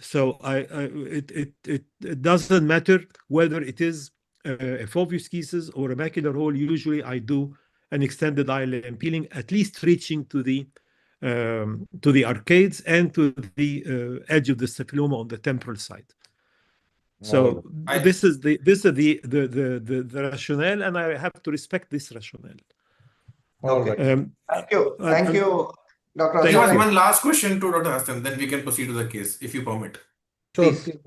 So it doesn't matter whether it is a foveus cases or a macular hole. Usually I do an extended ILM peeling, at least reaching to the arcades and to the edge of the staphyloma on the temporal side. So this is the rationale, and I have to respect this rationale. Okay. Thank you, Dr. There was Hassan. one last question to Dr. Hassan, then we can proceed to the case, if you permit. Sure. Please.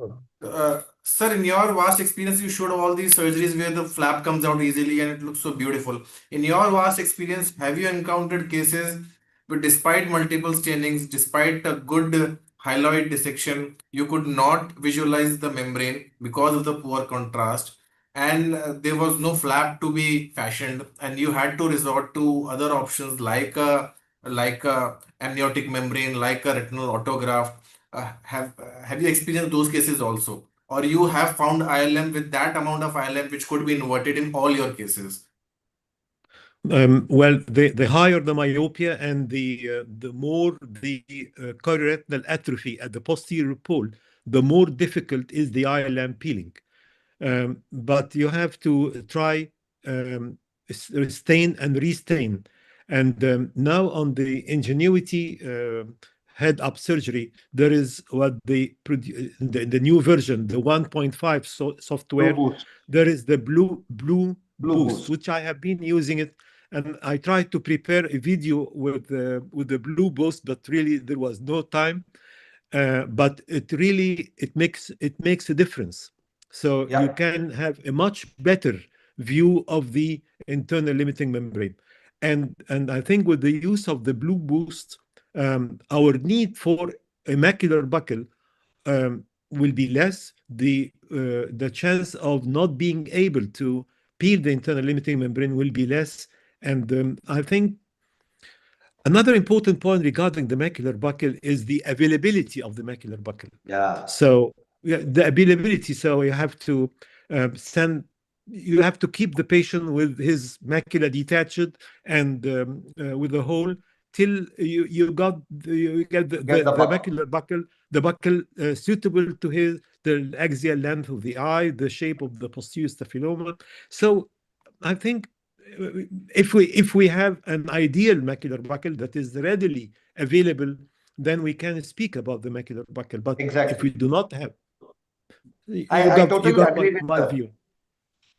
Sir, in your vast experience, you showed all these surgeries where the flap comes out easily and it looks so beautiful. In your vast experience, have you encountered cases where despite multiple stainings, despite a good hyaloid dissection, you could not visualize the membrane because of the poor contrast, and there was no flap to be fashioned, and you had to resort to other options like a amniotic membrane, like a retinal autograft? Have you experienced those cases also, or you have found ILM with that amount of ILM which could be inverted in all your cases? Well, the higher the myopia and the more the chorioretinal atrophy at the posterior pole, the more difficult is the ILM peeling. But you have to try stain and restain. And now on the Ingenuity head-up surgery, there is what the new version, the 1.5 software. There is the blue boost, which I have been using it. And I tried to prepare a video with the blue boost, but really there was no time. but it makes a difference. So Yeah. you can have a much better view of the internal limiting membrane. And I think with the use of the Blue Boost, our need for a macular buckle will be less. The chance of not being able to peel the internal limiting membrane will be less. And I think another important point regarding the macular buckle is the availability of the macular buckle. Yeah. So yeah, the availability. So you have to you have to keep the patient with his macula detached and with the hole till you get the macular buckle, the buckle suitable to the axial length of the eye, the shape of the posterior staphyloma. So I think if we have an ideal macular buckle that is readily available, then we can speak about the macular buckle. But if we do not have, I totally agree my with view.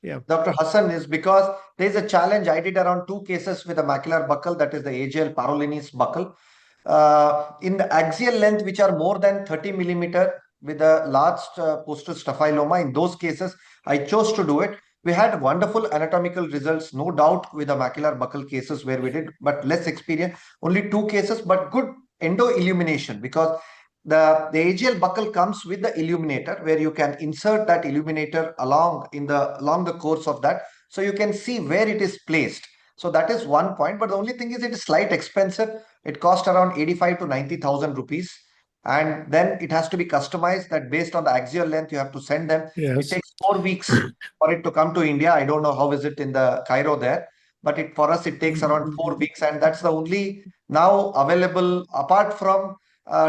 Yeah. Dr. Hassan, is because there is a challenge. I did around 2 cases with a macular buckle, that is the AGL Parolinis buckle. In the axial length, which are more than 30 millimeter with a large posterior staphyloma, in those cases, I chose to do it. We had wonderful anatomical results, no doubt, with the macular buckle cases where we did, but less experience. Only 2 cases, but good endo illumination, because the AGL buckle comes with the illuminator, where you can insert that illuminator along the course of that, so you can see where it is placed. So that is one point. But the only thing is, it is slight expensive. It cost around 85 to 90,000 rupees. And then it has to be customized, that based on the axial length, you have to send them. Yes. It takes 4 weeks for it to come to India. I don't know how is it in the Cairo there, but for us, it takes around 4 weeks. And that's the only now available, apart from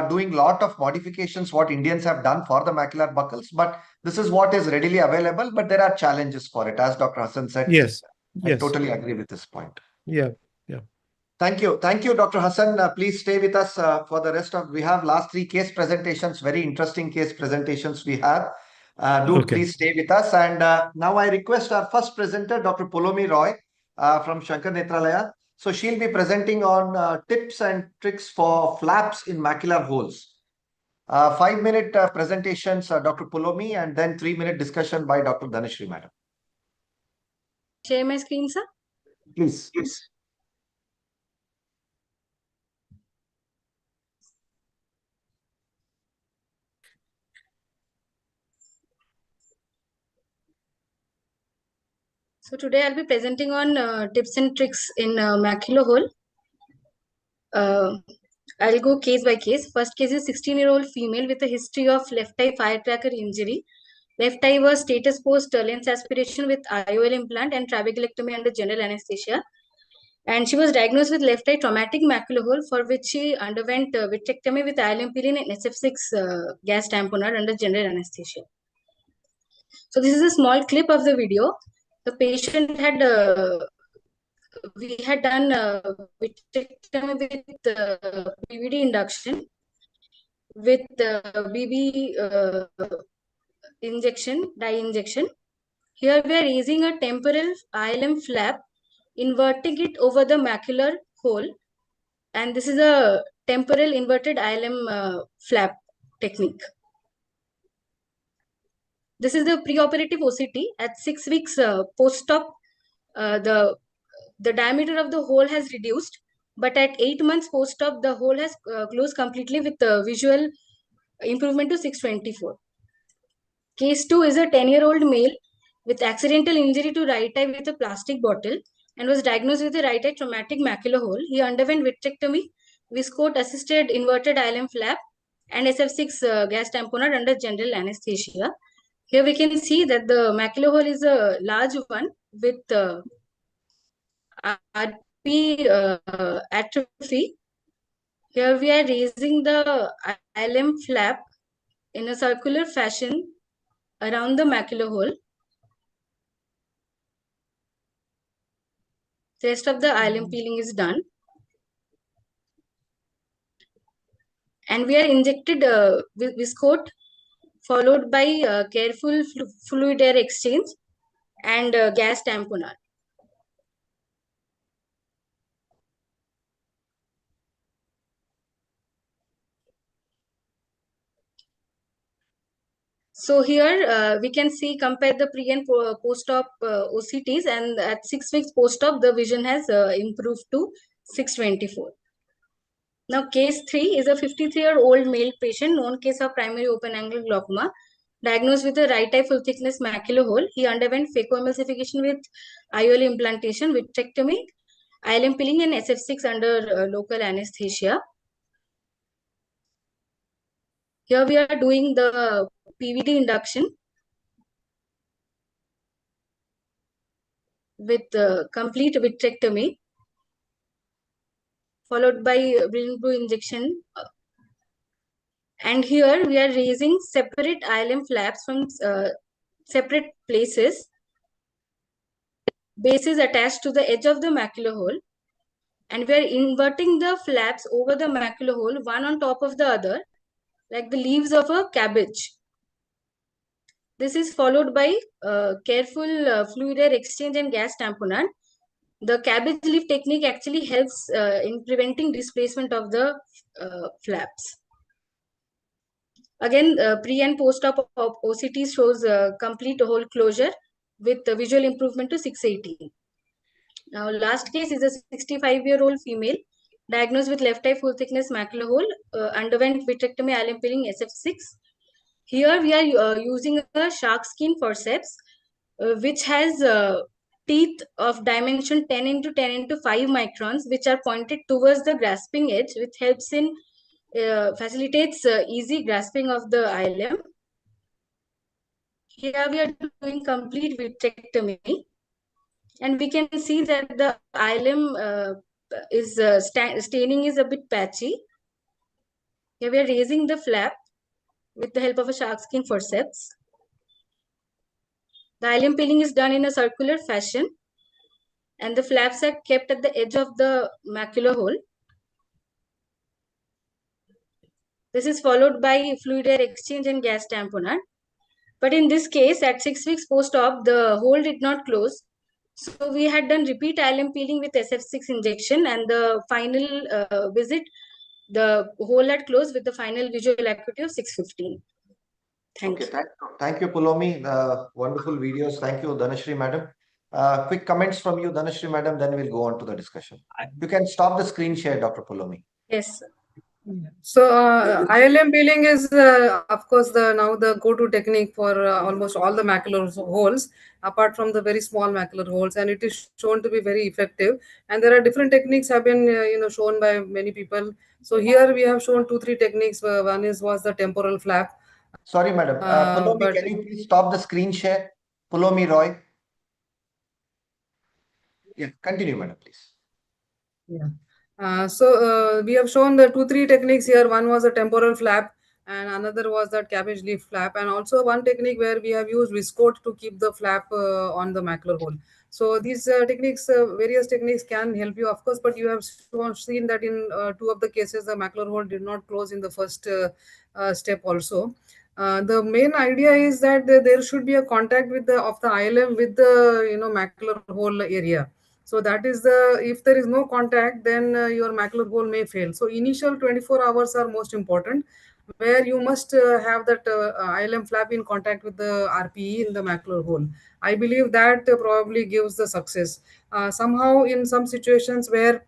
doing lot of modifications, what Indians have done for the macular buckles. But this is what is readily available, but there are challenges for it. As Dr. Hassan said, Yes. I totally agree with this point. Yeah. Thank you, Dr. Hassan. Please stay with us for the rest of. We have last 3 case presentations, very interesting case presentations we have. Please stay with us. And now I request our first presenter, Dr. Polomi Roy from Shankar Netralaya. So she'll be presenting on tips and tricks for flaps in macular holes. 5-minute presentations, Dr. Polomi, and then 3-minute discussion by Dr. Dhanashri, madam. Share my screen, sir? Please. So today I'll be presenting on tips and tricks in macular hole. I'll go case by case. First case is 16-year-old female with a history of left eye firecracker injury. Left eye was status post lens aspiration with IOL implant and trabeculectomy under general anesthesia. And she was diagnosed with left eye traumatic macular hole, for which she underwent vitrectomy with ILM-Peeling and SF6 gas tamponade under general anesthesia. So this is a small clip of the video. The patient had we had done vitrectomy with PVD induction with BB injection, dye injection. Here we are raising a temporal ILM flap, inverting it over the macular hole, and this is a temporal inverted ILM flap technique. This is the preoperative OCT at 6 weeks post-op. The diameter of the hole has reduced, but at 8 months post-op, the hole has closed completely with visual improvement to 624. Case 2 is a 10-year-old male with accidental injury to right eye with a plastic bottle and was diagnosed with a right eye traumatic macular hole. He underwent vitrectomy, viscoat-assisted inverted ILM flap, and SF6 gas tamponade under general anesthesia. Here we can see that the macular hole is a large one with RP atrophy. Here we are raising the ILM flap in a circular fashion around the macular hole. The rest of the ILM peeling is done. And we are injected viscoat, followed by careful fluid air exchange and gas tamponade. So here we can see compare the pre and post-op OCTs, and at 6 weeks post-op the vision has improved to 624. Now case 3 is a 53-year-old male patient, known case of primary open-angle glaucoma, diagnosed with a right eye full thickness macular hole. He underwent phacoemulsification with IOL implantation, vitrectomy, ILM peeling and SF6 under local anesthesia. Here we are doing the PVD induction with complete vitrectomy, followed by brilliant blue injection. And here we are raising separate ILM flaps from separate places. Base is attached to the edge of the macular hole. And we are inverting the flaps over the macular hole, one on top of the other, like the leaves of a cabbage. This is followed by careful fluid air exchange and gas tamponade. The cabbage leaf technique actually helps in preventing displacement of the flaps. Again, pre and post-op OCT shows complete hole closure with visual improvement to 680. Now, last case is a 65-year-old female diagnosed with left eye full thickness macular hole, underwent vitrectomy, ILM peeling, SF6. Here we are using a shark skin forceps, which has teeth of dimension 10 into 10 into 5 microns, which are pointed towards the grasping edge, which helps in facilitates easy grasping of the ILM. Here we are doing complete vitrectomy, and we can see that the ILM is staining is a bit patchy. Here we are raising the flap with the help of a shark skin forceps. The ILM peeling is done in a circular fashion, and the flaps are kept at the edge of the macular hole. This is followed by fluid air exchange and gas tamponade. But in this case, at 6 weeks post-op, the hole did not close. So we had done repeat ILM peeling with SF6 injection, and the final visit, the hole had closed with the final visual acuity of 615. Thank you. Thank you, Pulomi. Wonderful videos. Thank you, Dhanashri madam. Quick comments from you, Dhanashri madam, then we'll go on to the discussion. You can stop the screen share, Dr. Pulomi. Yes, sir. So ILM peeling is, of course, now the go-to technique for almost all the macular holes, apart from the very small macular holes, and it is shown to be very effective. And there are different techniques have been shown by many people. So here we have shown 2-3 techniques. One was the temporal flap. Sorry, madam. Pulomi, can you please stop the screen share? Pulomi Roy. Yeah, continue, madam, please. Yeah. So we have shown the 2-3 techniques here. One was a temporal flap, and another was that cabbage leaf flap, and also one technique where we have used viscoat to keep the flap on the macular hole. So these techniques, various techniques can help you, of course, but you have seen that in 2 of the cases, the macular hole did not close in the first step also. The main idea is that there should be a contact with the ILM with the macular hole area. So that is if there is no contact, then your macular hole may fail. So initial 24 hours are most important, where you must have that ILM flap in contact with the RPE in the macular hole. I believe that probably gives the success. Somehow in some situations where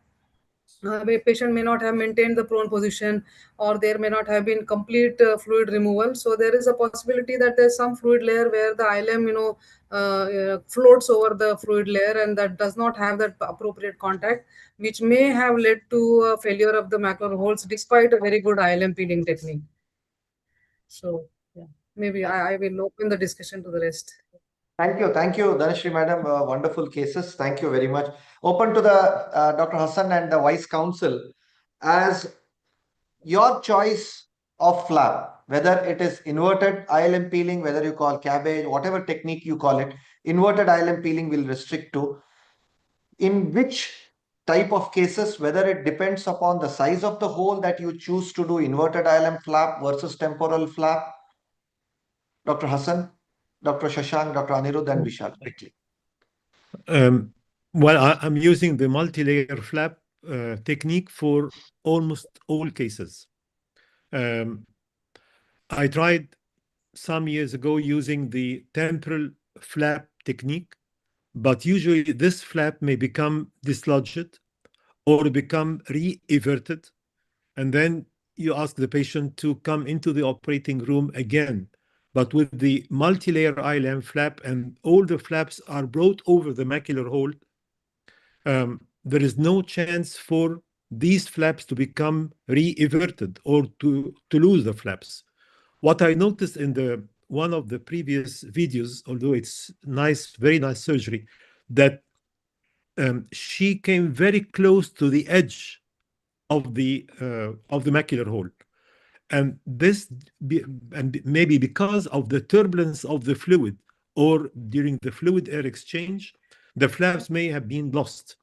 a patient may not have maintained the prone position, or there may not have been complete fluid removal. So there is a possibility that there's some fluid layer where the ILM, floats over the fluid layer, and that does not have that appropriate contact, which may have led to failure of the macular holes despite a very good ILM peeling technique. So yeah, maybe I will open the discussion to the rest. Thank you, Dhanashri madam. Wonderful cases. Thank you very much. Open to the Dr. Hassan and the Vice Council as your choice of flap, whether it is inverted ILM peeling, whether you call cabbage, whatever technique you call it, inverted ILM peeling will restrict to. In which type of cases, whether it depends upon the size of the hole that you choose to do inverted ILM flap versus temporal flap. Dr. Hassan, Dr. Shashank, Dr. Anirudh, and Vishal, quickly. Well, I'm using the multi-layer flap technique for almost all cases. I tried some years ago using the temporal flap technique, but usually this flap may become dislodged or become re-everted, and then you ask the patient to come into the operating room again. But with the multi-layer ILM flap and all the flaps are brought over the macular hole, there is no chance for these flaps to become re-everted or to lose the flaps. What I noticed in the one of the previous videos, although it's nice, very nice surgery, that she came very close to the edge of the macular hole, and and maybe because of the turbulence of the fluid or during the fluid air exchange, the flaps may have been lost.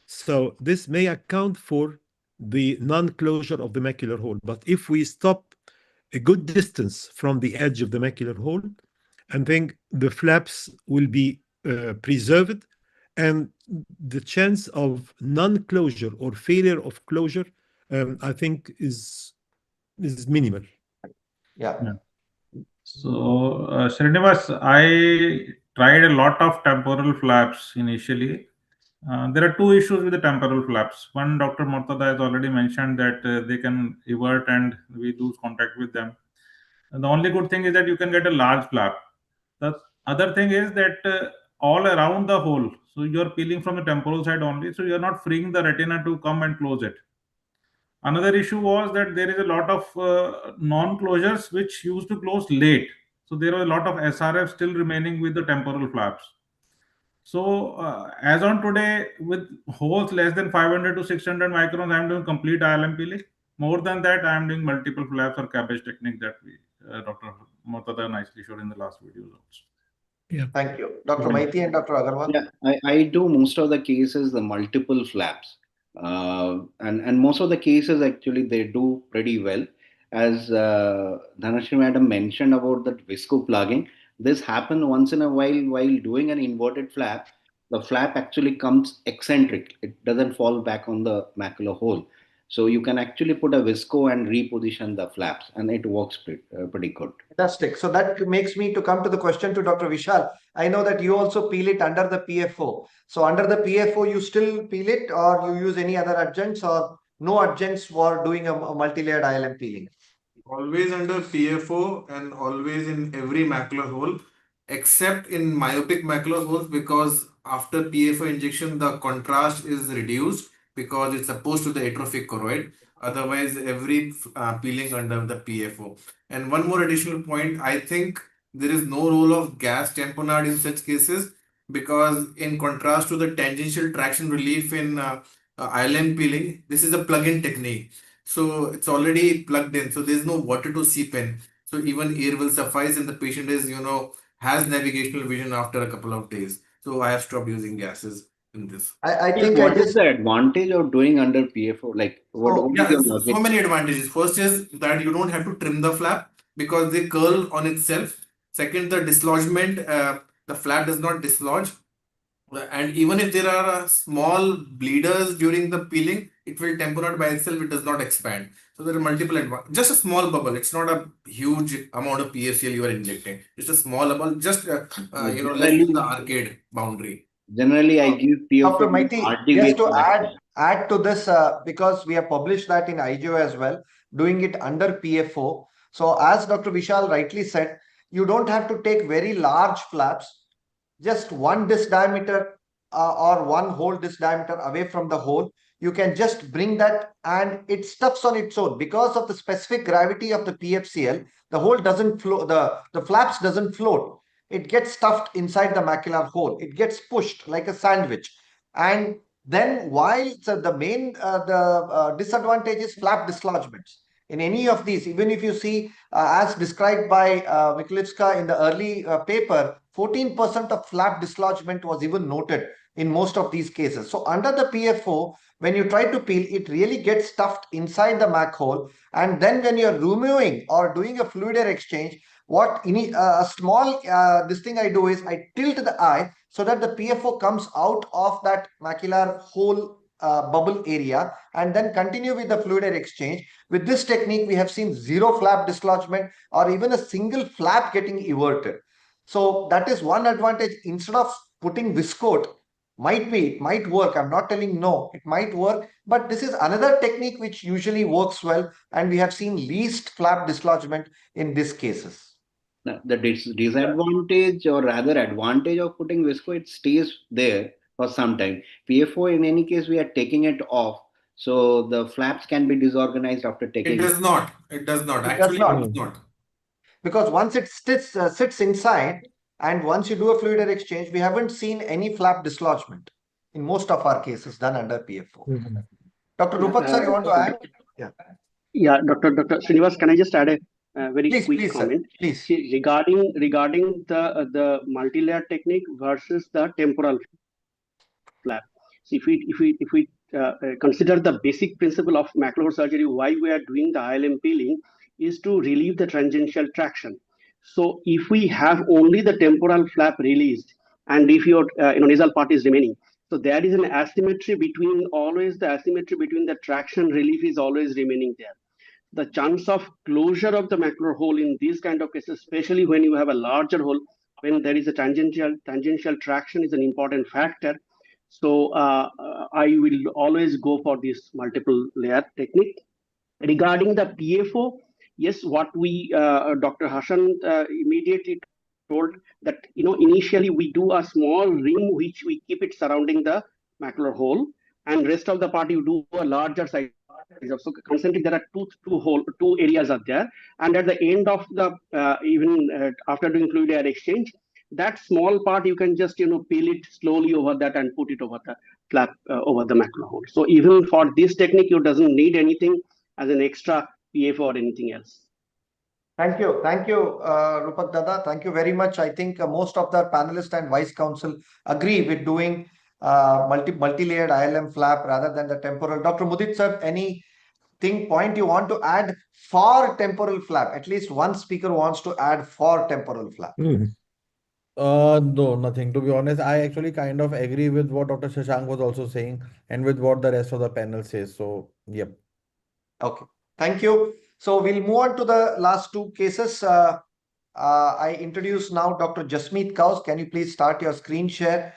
So this may account for the non-closure of the macular hole. But if we stop a good distance from the edge of the macular hole, I think the flaps will be preserved, and the chance of non-closure or failure of closure, I think, is minimal. Yeah. So, Srinivas, I tried a lot of temporal flaps initially. There are two issues with the temporal flaps. One, Dr. Murtada has already mentioned that they can evert and we lose contact with them. And the only good thing is that you can get a large flap. The other thing is that all around the hole, so you're peeling from the temporal side only, so you're not freeing the retina to come and close it. Another issue was that there is a lot of non-closures which used to close late. So there was a lot of SRF still remaining with the temporal flaps. So as on today, with holes less than 500 to 600 microns, I am doing complete ILM peeling. More than that, I am doing multiple flaps or cabbage technique that we Dr. Murtada nicely showed in the last videos also. Yeah. Thank you. Dr. Maiti and Dr. Agarwal? Yeah, I do most of the cases the multiple flaps, and most of the cases actually they do pretty well. As Dhanashri Madam mentioned about that visco plugging, this happens once in a while doing an inverted flap. The flap actually comes eccentric; it doesn't fall back on the macular hole. So you can actually put a visco and reposition the flaps, and it works pretty good. Fantastic. So that makes me to come to the question to Dr. Vishal. I know that you also peel it under the PFO. So under the PFO, you still peel it, or you use any other adjuncts, or no adjuncts for doing a multi-layered ILM peeling? Always under PFO and always in every macular hole, except in myopic macular holes, because after PFO injection, the contrast is reduced because it's opposed to the atrophic choroid. Otherwise, every peeling under the PFO. And one more additional point, I think there is no role of gas tamponade in such cases, because in contrast to the tangential traction relief in ILM peeling, this is a plug-in technique. So it's already plugged in. So there's no water to seep in. So even air will suffice, and the patient is, has navigational vision after a couple of days. So I have stopped using gases in this. I Yes, think I what is just the advantage of doing under PFO? Like, so what is Yeah, your so logic? many advantages. First is that you don't have to trim the flap because they curl on itself. Second, the dislodgement, the flap does not dislodge. And even if there are small bleeders during the peeling, it will tamponade by itself. It does not expand. So there are multiple advantages. Just a small bubble. It's not a huge amount of PFCL you are injecting. Just a small bubble. Just less than the Generally, arcade boundary. I give Dr. PFO Maiti, just RGB to flash. add to this, because we have published that in IGO as well, doing it under PFO. So as Dr. Vishal rightly said, you don't have to take very large flaps, just one disc diameter or one whole disc diameter away from the hole. You can just bring that and it stuffs on its own. Because of the specific gravity of the PFCL, the hole doesn't float, the flaps doesn't float. It gets stuffed inside the macular hole. It gets pushed like a sandwich. And then while the main disadvantage is flap dislodgements. In any of these, even if you see as described by Mikulivska in the early paper, 14% of flap dislodgement was even noted in most of these cases. So under the PFO, when you try to peel, it really gets stuffed inside the mac hole. And then when you're removing or doing a fluid air exchange, a small this thing I do is I tilt the eye so that the PFO comes out of that macular hole bubble area and then continue with the fluid air exchange. With this technique, we have seen zero flap dislodgement or even a single flap getting everted. So that is one advantage. Instead of putting viscoat, it might work. I'm not telling no, it might work, but this is another technique which usually works well, and we have seen least flap dislodgement in these cases. The disadvantage or rather advantage of putting visco, it stays there for some time. PFO, in any case, we are taking it off, so the flaps can be disorganized after taking It does not. It does not. It Actually, does it not. does not. Because once it sits inside, and once you do a fluid air exchange, we haven't seen any flap dislodgement in most of our cases done under PFO. Dr. Rupak, sir, you want to add? Yeah, Dr. Srinivas, can I just add a very Please, quick please, sir. comment? Please. See, regarding the multi-layer technique versus the temporal flap. So if we consider the basic principle of macular surgery, why we are doing the ILM peeling is to relieve the tangential traction. So if we have only the temporal flap released, and if your nasal part is remaining, so there is an asymmetry between the traction relief is always remaining there. The chance of closure of the macular hole in these kind of cases, especially when you have a larger hole, when there is a tangential traction, is an important factor. So I will always go for this multiple layer technique. Regarding the PFO, yes, what Dr. Hassan immediately told that initially we do a small ring which we keep it surrounding the macular hole, and rest of the part you do a larger size of. So concentric, there are two areas are there, and at the end of the after doing fluid air exchange, that small part you can just peel it slowly over that and put it over the flap over the macular hole. So even for this technique, you doesn't need anything as an extra PF or anything else. Thank you, Rupak Dada. Thank you very much. I think most of the panelists and vice counsel agree with doing multi-layered ILM flap rather than the temporal. Dr. Mudit sir, point you want to add for temporal flap? At least one speaker wants to add for temporal flap. No, nothing. To be honest, I actually kind of agree with what Dr. Shashank was also saying and with what the rest of the panel says. So, yep. Okay, thank you. So we'll move on to the last two cases. I introduce now Dr. Jasmeet Kaus. Can you please start your screen share?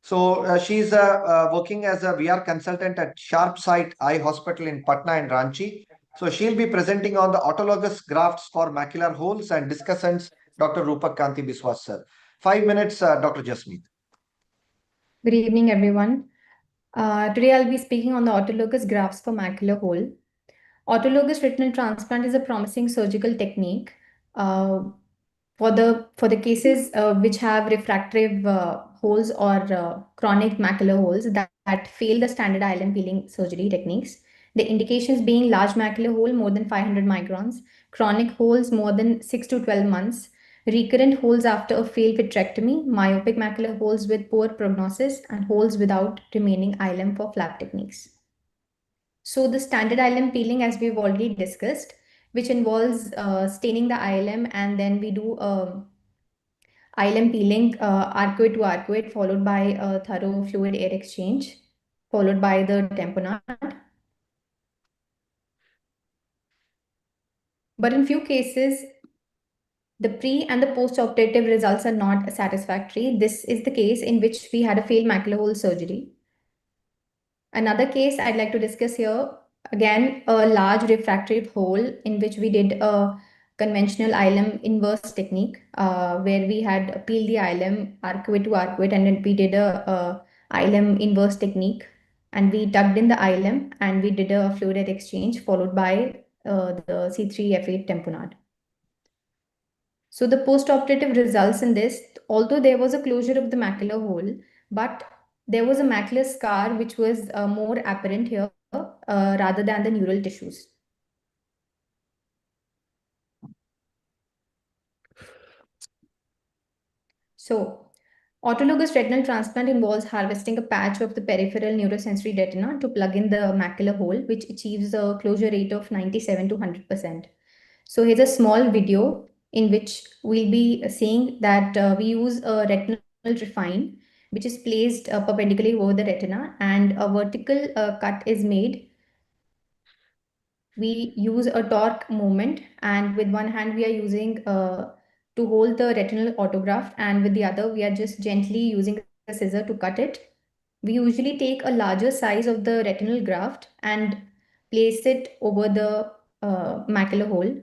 So she's working as a VR consultant at Sharpsight Eye Hospital in Patna and Ranchi. So she'll be presenting on the autologous grafts for macular holes, and discussants Dr. Rupak Kanti Biswas sir. 5 minutes, Dr. Jasmeet. Good evening, everyone. Today I'll be speaking on the autologous grafts for macular hole. Autologous retinal transplant is a promising surgical technique for the cases which have refractive holes or chronic macular holes that fail the standard ILM peeling surgery techniques. The indications being large macular hole more than 500 microns, chronic holes more than 6 to 12 months, recurrent holes after a failed vitrectomy, myopic macular holes with poor prognosis, and holes without remaining ILM for flap techniques. So the standard ILM peeling, as we've already discussed, which involves staining the ILM, and then we do ILM peeling arcuate to arcuate, followed by a thorough fluid air exchange, followed by the tamponade. But in few cases, the pre and the post-operative results are not satisfactory. This is the case in which we had a failed macular hole surgery. Another case I'd like to discuss here, again, a large refractory hole in which we did a conventional ILM inverse technique, where we had peeled the ILM arcuate to arcuate, and then we did a ILM inverse technique, and we tucked in the ILM and we did a fluid air exchange followed by the C3F8 tamponade. So the post-operative results in this, although there was a closure of the macular hole, but there was a macular scar which was more apparent here rather than the neural tissues. So autologous retinal transplant involves harvesting a patch of the peripheral neurosensory retina to plug in the macular hole, which achieves a closure rate of 97 to 100%. So here's a small video in which we'll be seeing that we use a retinal refine, which is placed perpendicularly over the retina, and a vertical cut is made. We use a torque moment, and with one hand we are using to hold the retinal autograft, and with the other we are just gently using a scissor to cut it. We usually take a larger size of the retinal graft and place it over the macular hole.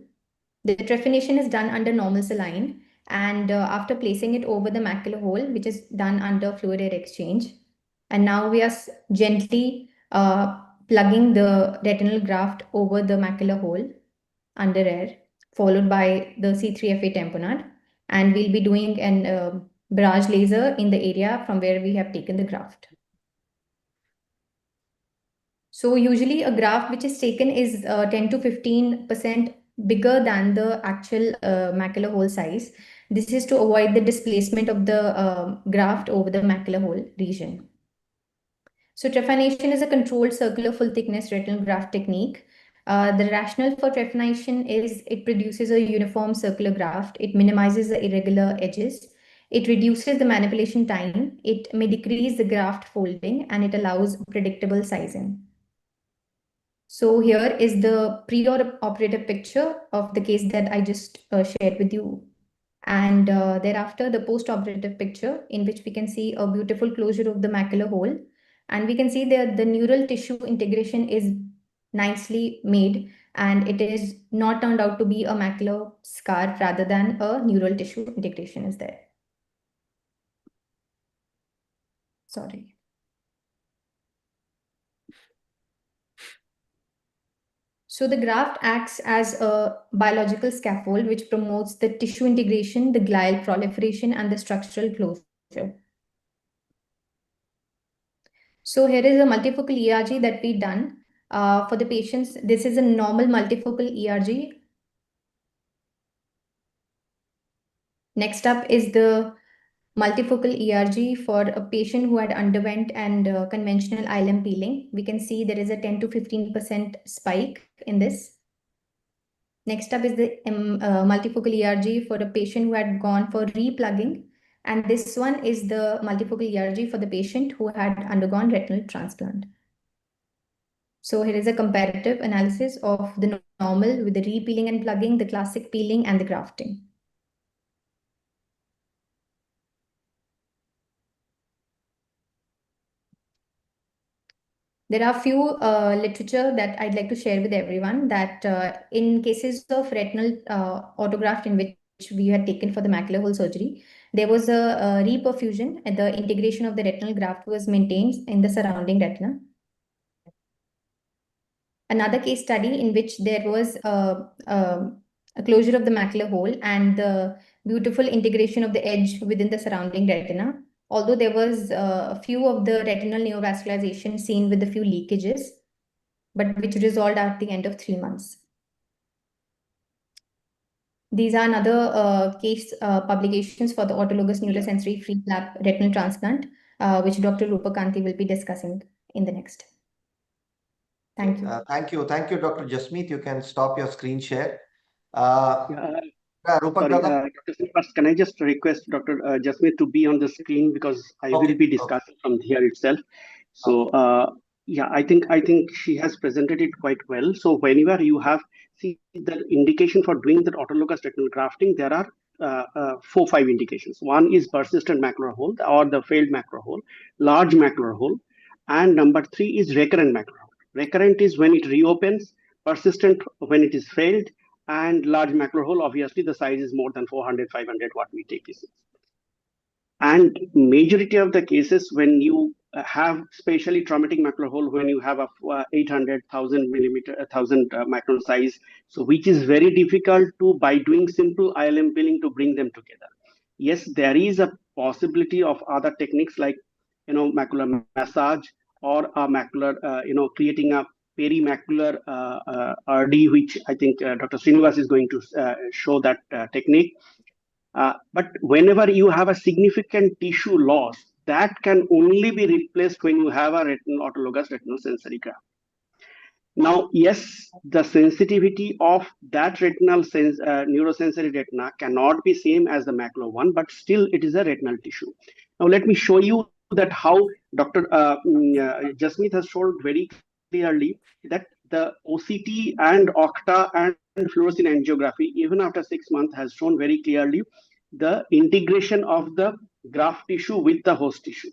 The trephination is done under normal saline, and after placing it over the macular hole, which is done under fluid air exchange. And now we are gently plugging the retinal graft over the macular hole under air, followed by the C3FA tamponade. And we'll be doing an barrage laser in the area from where we have taken the graft. So usually a graft which is taken is 10 to 15% bigger than the actual macular hole size. This is to avoid the displacement of the graft over the macular hole region. So trephination is a controlled circular full thickness retinal graft technique. The rationale for trephination is it produces a uniform circular graft. It minimizes the irregular edges. It reduces the manipulation time. It may decrease the graft folding, and it allows predictable sizing. So here is the pre-operative picture of the case that I just shared with you. And thereafter, the post-operative picture in which we can see a beautiful closure of the macular hole. And we can see that the neural tissue integration is nicely made, and it is not turned out to be a macular scar rather than a neural tissue integration is there. Sorry. So the graft acts as a biological scaffold which promotes the tissue integration, the glial proliferation, and the structural closure. So here is a multifocal ERG that we done for the patients. This is a normal multifocal ERG. Next up is the multifocal ERG for a patient who had underwent and conventional ILM peeling. We can see there is a 10 to 15% spike in this. Next up is the multifocal ERG for a patient who had gone for replugging. And this one is the multifocal ERG for the patient who had undergone retinal transplant. So here is a comparative analysis of the normal with the repeeling and plugging, the classic peeling, and the grafting. There are few literature that I'd like to share with everyone that in cases of retinal autograft in which we had taken for the macular hole surgery, there was a reperfusion and the integration of the retinal graft was maintained in the surrounding retina. Another case study in which there was a closure of the macular hole and the beautiful integration of the edge within the surrounding retina. Although there was a few of the retinal neovascularization seen with a few leakages, but which resolved at the end of 3 months. These are another case publications for the autologous neurosensory free flap retinal transplant, which Dr. Rupa Kanti will be discussing in the next. Thank you. Thank you, Dr. Jasmeet. You can stop your screen share. Rupa, sorry, Dr. Srinivas, can I just request Dr. Jasmeet to be on the screen because I will be discussing from here itself. So yeah, I think she has presented it quite well. So whenever you have see the indication for doing that autologous retinal grafting, there are 4-5 indications. One is persistent macular hole or the failed macular hole, large macular hole, and number 3 is recurrent macular hole. Recurrent is when it reopens, persistent when it is failed, and large macular hole, obviously the size is more than 400, 500, what we take is. And majority of the cases when you have especially traumatic macular hole, when you have a 800,000 millimeter, 1,000 micron size, so which is very difficult to, by doing simple ILM peeling, to bring them together. Yes, there is a possibility of other techniques like, macular massage or a macular, creating a perimacular RD, which I think Dr. Srinivas is going to show that technique. But whenever you have a significant tissue loss, that can only be replaced when you have a autologous retinal sensory graft. Now, yes, the sensitivity of that retinal neurosensory retina cannot be same as the macular one, but still it is a retinal tissue. Now, let me show you that how Dr. Jasmeet has shown very clearly that the OCT and OCTA and fluorescein angiography, even after 6 months, has shown very clearly the integration of the graft tissue with the host tissue.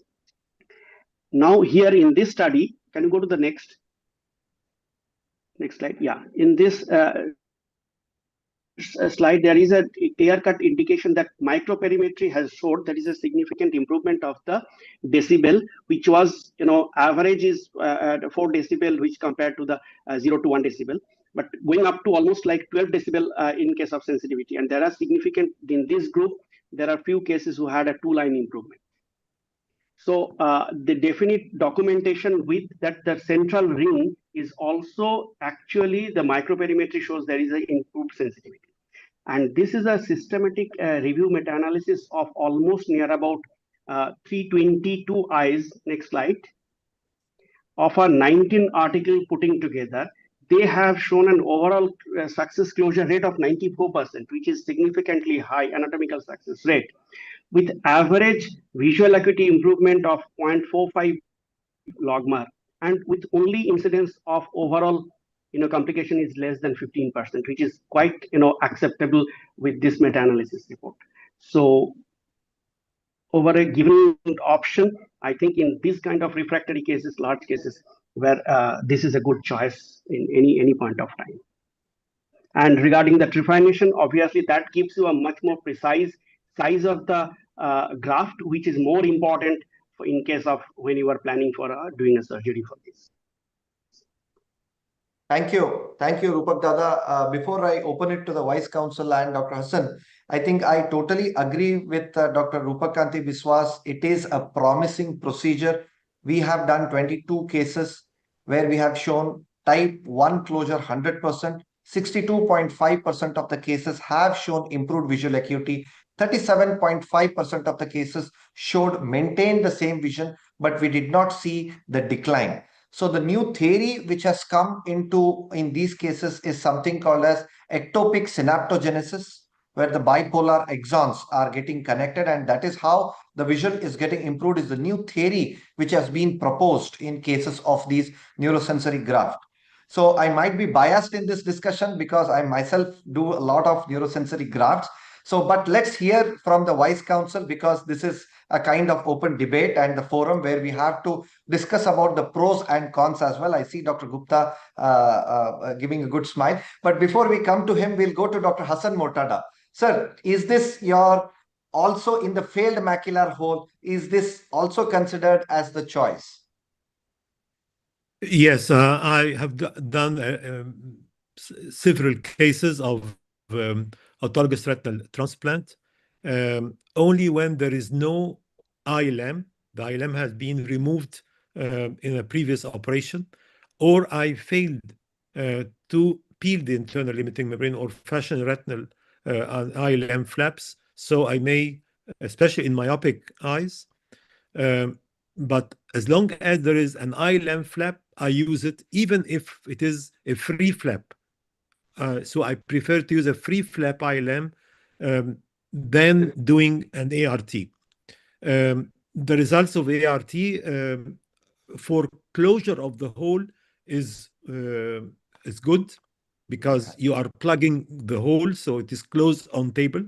Now here in this study, can you go to the next slide? Yeah, in this slide, there is a clear-cut indication that microperimetry has showed there is a significant improvement of the decibel, which was, average is 4 decibel, which compared to the 0 to 1 decibel, but going up to almost like 12 decibel in case of sensitivity. And there are significant, in this group, there are few cases who had a 2-line improvement. So the definite documentation with that the central ring is also actually the microperimetry shows there is an improved sensitivity. And this is a systematic review meta-analysis of almost near about 322 eyes, next slide, of a 19 article putting together. They have shown an overall success closure rate of 94%, which is significantly high anatomical success rate, with average visual acuity improvement of 0.45 logMAR, and with only incidence of overall complication is less than 15%, which is quite acceptable with this meta-analysis report. So over a given option, I think in this kind of refractory cases, large cases, where this is a good choice in any point of time. And regarding the trepanation, obviously that gives you a much more precise size of the graft, which is more important in case of when you are planning for doing a surgery for this. Thank you, Rupak Dada. Before I open it to the Vice Counsel and Dr. Hassan, I think I totally agree with Dr. Rupakanti Biswas. It is a promising procedure. We have done 22 cases where we have shown type 1 closure 100%. 62.5% of the cases have shown improved visual acuity. 37.5% of the cases showed maintained the same vision, but we did not see the decline. So the new theory which has come into in these cases is something called as ectopic synaptogenesis, where the bipolar axons are getting connected, and that is how the vision is getting improved, is the new theory which has been proposed in cases of these neurosensory graft. So I might be biased in this discussion because I myself do a lot of neurosensory grafts. So, but let's hear from the Vice Counsel, because this is a kind of open debate and the forum where we have to discuss about the pros and cons as well. I see Dr. Gupta giving a good smile. But before we come to him, we'll go to Dr. Hassan Mortada. Sir, is this your also in the failed macular hole? Is this also considered as the choice? Yes, I have done several cases of autologous retinal transplant. Only when there is no ILM, the ILM has been removed in a previous operation, or I failed to peel the internal limiting membrane or fashion retinal ILM flaps. So I may, especially in myopic eyes, but as long as there is an ILM flap, I use it, even if it is a free flap. So I prefer to use a free flap ILM than doing an ART. The results of ART for closure of the hole is good, because you are plugging the hole, so it is closed on table.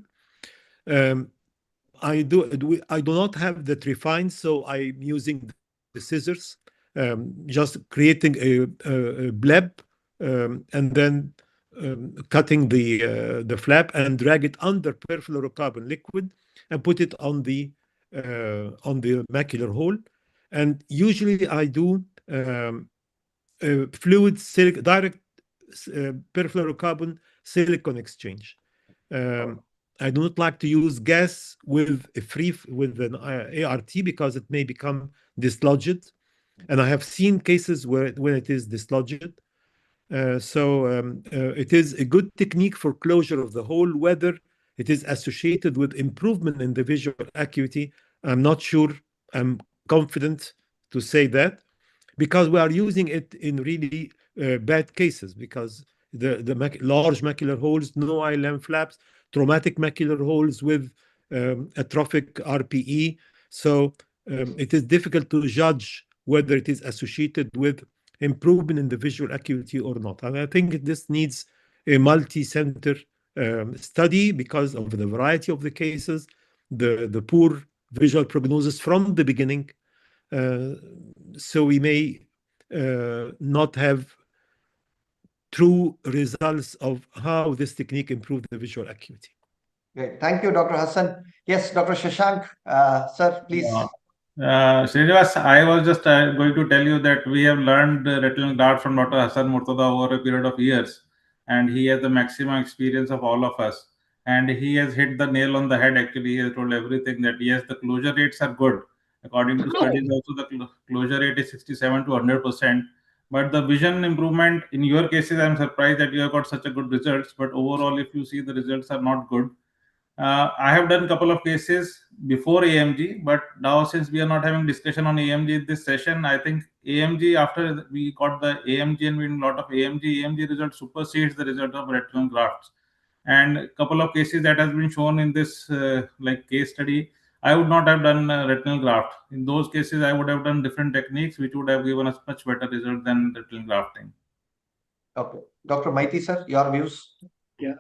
I do not have the trefine, so I'm using the scissors, just creating a bleb, and then cutting the flap and drag it under perfluorocarbon liquid and put it on the macular hole. And usually I do fluid direct perfluorocarbon silicone exchange. I do not like to use gas with an ART because it may become dislodged, and I have seen cases when it is dislodged. So it is a good technique for closure of the hole. Whether it is associated with improvement in the visual acuity, I'm not sure. I'm confident to say that, because we are using it in really bad cases, because the large macular holes, no ILM flaps, traumatic macular holes with atrophic RPE. So it is difficult to judge whether it is associated with improvement in the visual acuity or not. And I think this needs a multi-center study because of the variety of the cases, the poor visual prognosis from the beginning. So we may not have true results of how this technique improved the visual acuity. Great. Thank you, Dr. Hassan. Yes, Dr. Shashank, sir, please. Srinivas, I was just going to tell you that we have learned retinal guard from Dr. Hassan Murtada over a period of years, and he has the maximum experience of all of us. And he has hit the nail on the head. Actually, he has told everything that yes, the closure rates are good. According to studies, also the closure rate is 67 to 100%. But the vision improvement in your cases, I'm surprised that you have got such a good results. But overall, if you see the results are not good. I have done a couple of cases before AMG, but now since we are not having discussion on AMG in this session, I think AMG, after we got the AMG and we did a lot of AMG result supersedes the result of retinal grafts. And a couple of cases that has been shown in this like case study, I would not have done retinal graft. In those cases, I would have done different techniques, which would have given us much better result than retinal grafting. Okay. Dr. Maiti, sir, your views? Yeah,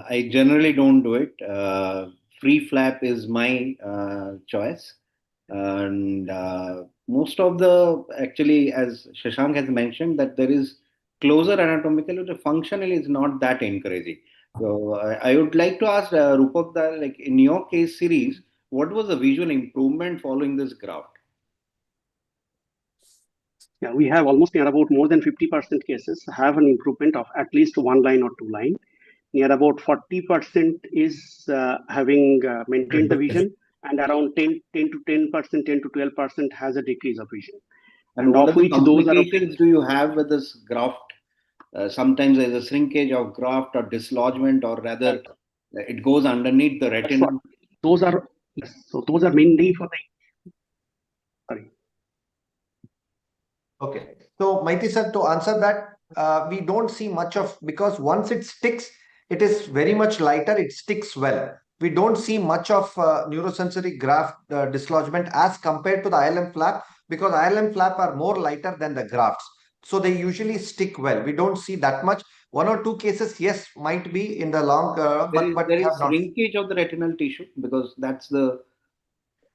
I generally don't do it. Free flap is my choice. And most of the, actually, as Shashank has mentioned, that there is closer anatomical, the functional is not that encouraging. So I would like to ask Rupak, that, like in your case series, what was the visual improvement following this graft? Yeah, we have almost near about more than 50% cases have an improvement of at least one line or two line. Near about 40% is having maintained the vision, and around 10 to 10%, 10 to 12% has a decrease of vision. And what of which those complications do you have with this graft? Sometimes there's a shrinkage of graft or dislodgement, or rather, it goes underneath the retina. Those are, yes, so those are mainly for the, sorry. Okay. So, Maiti sir, to answer that, we don't see much of, because once it sticks, it is very much lighter, it sticks well. We don't see much of neurosensory graft dislodgement as compared to the ILM flap, because ILM flap are more lighter than the grafts. So they usually stick well. We don't see that much. One or two cases, yes, might be in the long, but there is shrinkage of the retinal tissue, because that's the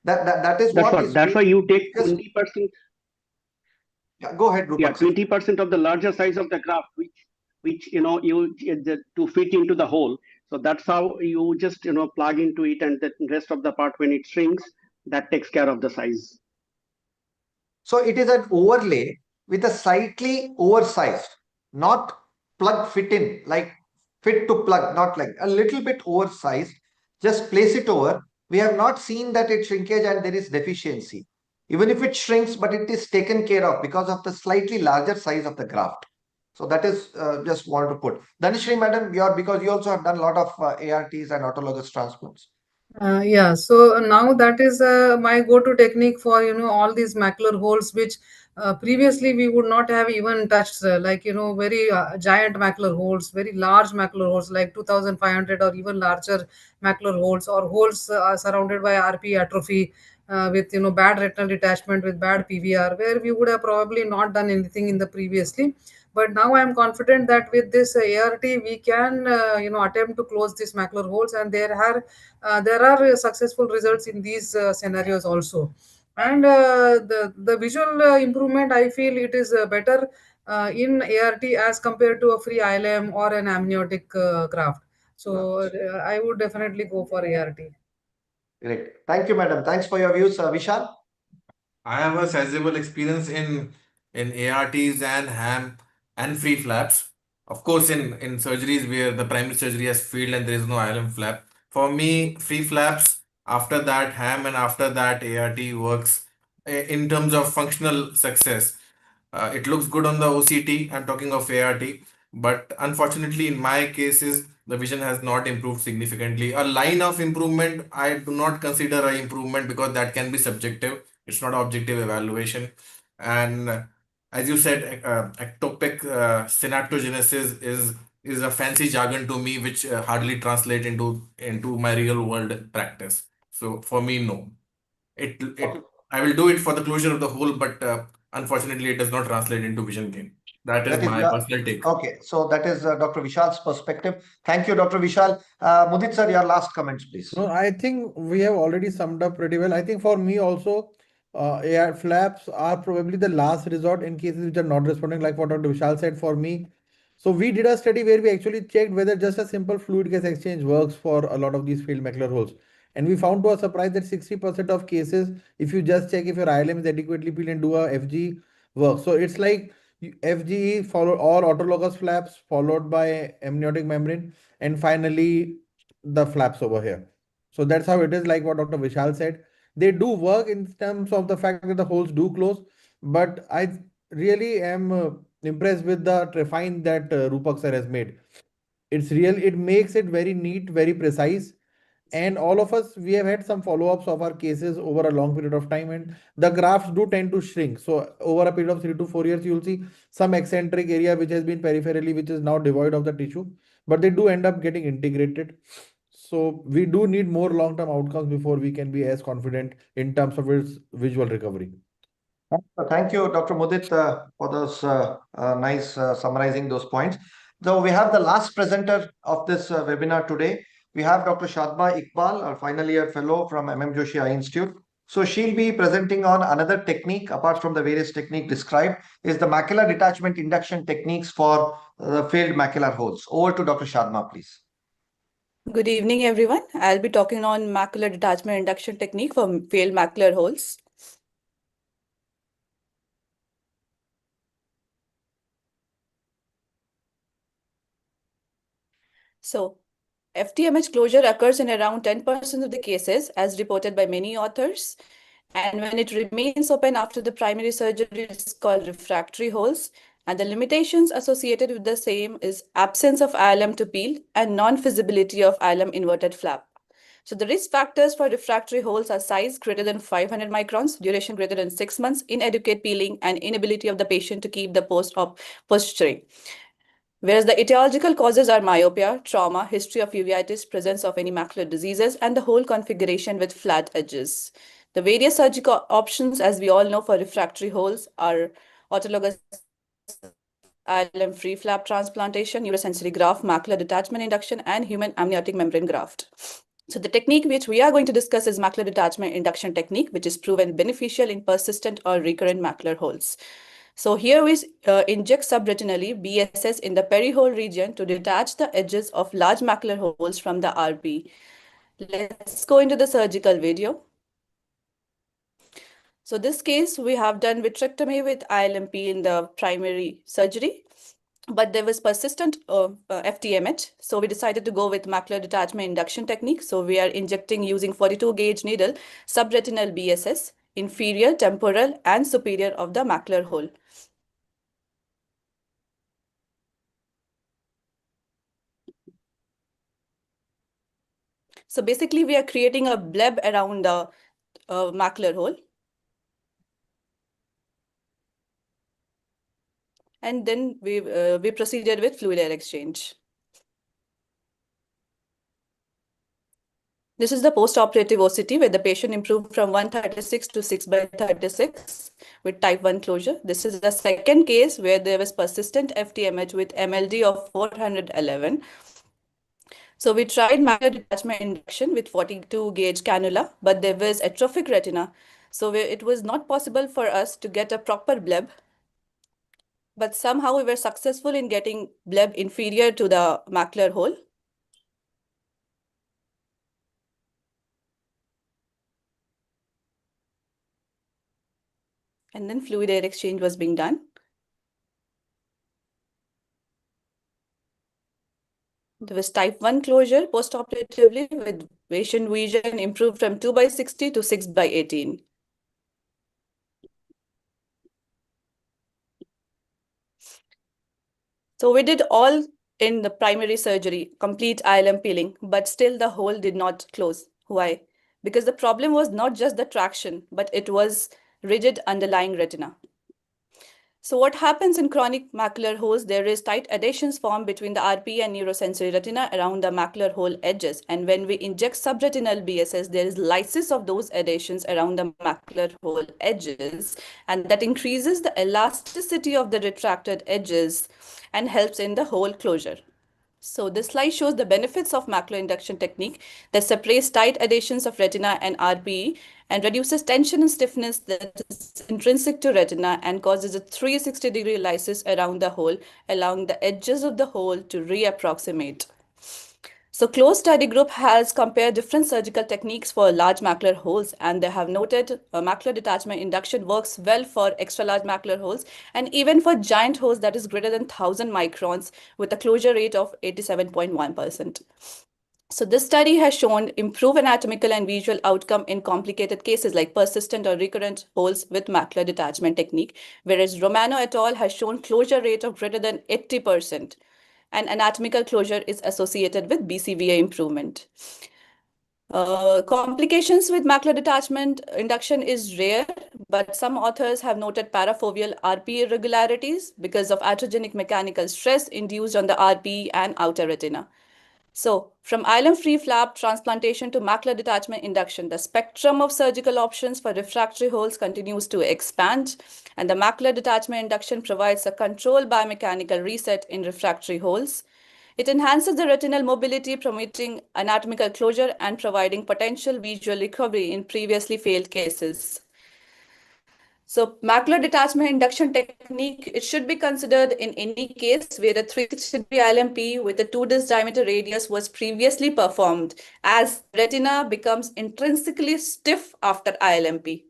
that is what is. That's why you take 20%. Yeah, go ahead, Rupak. Yeah, 20% of the larger size of the graft, which you to fit into the hole. So that's how you just plug into it, and the rest of the part, when it shrinks, that takes care of the size. So it is an overlay with a slightly oversized, not plug fit in, like fit to plug, not like a little bit oversized. Just place it over. We have not seen that it shrinkage and there is deficiency. Even if it shrinks, but it is taken care of because of the slightly larger size of the graft. So that is just wanted to put. Dhanishri madam, because you also have done a lot of ARTs and autologous transplants. Yeah, so now that is my go-to technique for all these macular holes, which previously we would not have even touched, like very giant macular holes, very large macular holes, like 2,500 or even larger macular holes, or holes surrounded by RP atrophy with bad retinal detachment, with bad PVR, where we would have probably not done anything in the previously. But now I am confident that with this ART we can attempt to close these macular holes, and there are successful results in these scenarios also. And the visual improvement, I feel it is better in ART as compared to a free ILM or an amniotic graft. So I would definitely go for ART. Great. Thank you, madam. Thanks for your views, Vishal. I have a sizable experience in ARTs and ham and free flaps. Of course, in surgeries where the primary surgery has failed and there is no ILM flap. For me, free flaps, after that ham, and after that ART works in terms of functional success. It looks good on the OCT. I'm talking of ART, but unfortunately, in my cases, the vision has not improved significantly. A line of improvement, I do not consider an improvement because that can be subjective. It's not objective evaluation. And as you said, ectopic synaptogenesis is a fancy jargon to me, which hardly translate into my real world practice. So for me, no. I will do it for the closure of the hole, but unfortunately, it does not translate into vision gain. That is my personal take. Okay, so that is Dr. Vishal's perspective. Thank you, Dr. Vishal. Mudit sir, your last comments, please. No, I think we have already summed up pretty well. I think for me also, AR flaps are probably the last resort in cases which are not responding, like what Dr. Vishal said for me. So we did a study where we actually checked whether just a simple fluid gas exchange works for a lot of these failed macular holes. And we found to our surprise that 60% of cases, if you just check if your ILM is adequately peeled and do a FG work. So it's like FGE followed or autologous flaps followed by amniotic membrane and finally the flaps over here. So that's how it is, like what Dr. Vishal said. They do work in terms of the fact that the holes do close, but I really am impressed with the trefine that Rupak sir has made. It's real, it makes it very neat, very precise. And all of us, we have had some follow-ups of our cases over a long period of time, and the graphs do tend to shrink. So over a period of 3 to 4 years, you'll see some eccentric area which has been peripherally, which is now devoid of the tissue, but they do end up getting integrated. So we do need more long-term outcomes before we can be as confident in terms of its visual recovery. Thank you, Dr. Mudit, for those nice summarizing those points. So we have the last presenter of this webinar today. We have Dr. Shadma Iqbal, our final year fellow from Joshi Eye Institute. So she'll be presenting on another technique, apart from the various techniques described, is the macular detachment induction techniques for failed macular holes. Over to Dr. Shadma, please. Good evening, everyone. I'll be talking on macular detachment induction technique for failed macular holes. So, FTMH closure occurs in around 10% of the cases, as reported by many authors. And when it remains open after the primary surgery, it's called refractory holes. And the limitations associated with the same is absence of ILM to peel and non-feasibility of ILM inverted flap. So the risk factors for refractory holes are size greater than 500 microns, duration greater than 6 months, inadequate peeling, and inability of the patient to keep the post-op posture. Whereas the etiological causes are myopia, trauma, history of uveitis, presence of any macular diseases, and the whole configuration with flat edges. The various surgical options, as we all know, for refractory holes are autologous ILM-free flap transplantation, neurosensory graft, macular detachment induction, and human amniotic membrane graft. So the technique which we are going to discuss is macular detachment induction technique, which is proven beneficial in persistent or recurrent macular holes. So here we inject subretinally BSS in the perihole region to detach the edges of large macular holes from the RP. Let's go into the surgical video. So this case, we have done vitrectomy with ILMP in the primary surgery, but there was persistent FTMH. So we decided to go with macular detachment induction technique. So we are injecting using 42 gauge needle, subretinal BSS, inferior, temporal, and superior of the macular hole. So basically, we are creating a bleb around the macular hole. And then we proceeded with fluid air exchange. This is the post-operative OCT where the patient improved from 136 to 6/36 with type 1 closure. This is the second case where there was persistent FTMH with MLD of 411. So we tried macular detachment induction with 42 gauge cannula, but there was atrophic retina. So it was not possible for us to get a proper bleb. But somehow we were successful in getting bleb inferior to the macular hole. And then fluid air exchange was being done. There was type 1 closure post-operatively with patient vision improved from 2/60 to 6/18. So we did all in the primary surgery, complete ILM peeling, but still the hole did not close. Why? Because the problem was not just the traction, but it was rigid underlying retina. So what happens in chronic macular holes? There is tight adhesions formed between the RPE and neurosensory retina around the macular hole edges. And when we inject subretinal BSS, there is lysis of those adhesions around the macular hole edges, and that increases the elasticity of the retracted edges and helps in the hole closure. So this slide shows the benefits of macular induction technique that separates tight adhesions of retina and RPE and reduces tension and stiffness that is intrinsic to retina and causes a 360-degree lysis around the hole, allowing the edges of the hole to reapproximate. So closed study group has compared different surgical techniques for large macular holes, and they have noted macular detachment induction works well for extra large macular holes and even for giant holes that is greater than 1000 microns with a closure rate of 87.1%. So this study has shown improved anatomical and visual outcome in complicated cases like persistent or recurrent holes with macular detachment technique, whereas Romano et al. Has shown closure rate of greater than 80%. And anatomical closure is associated with BCVA improvement. Complications with macular detachment induction is rare, but some authors have noted parafoveal RPE irregularities because of iatrogenic mechanical stress induced on the RPE and outer retina. So from iLM-free flap transplantation to macular detachment induction, the spectrum of surgical options for refractory holes continues to expand, and the macular detachment induction provides a controlled biomechanical reset in refractory holes. It enhances the retinal mobility, promoting anatomical closure and providing potential visual recovery in previously failed cases. So macular detachment induction technique, it should be considered in any case where a 360-degree ILMP with a 2-disc diameter radius was previously performed, as retina becomes intrinsically stiff after ILMP.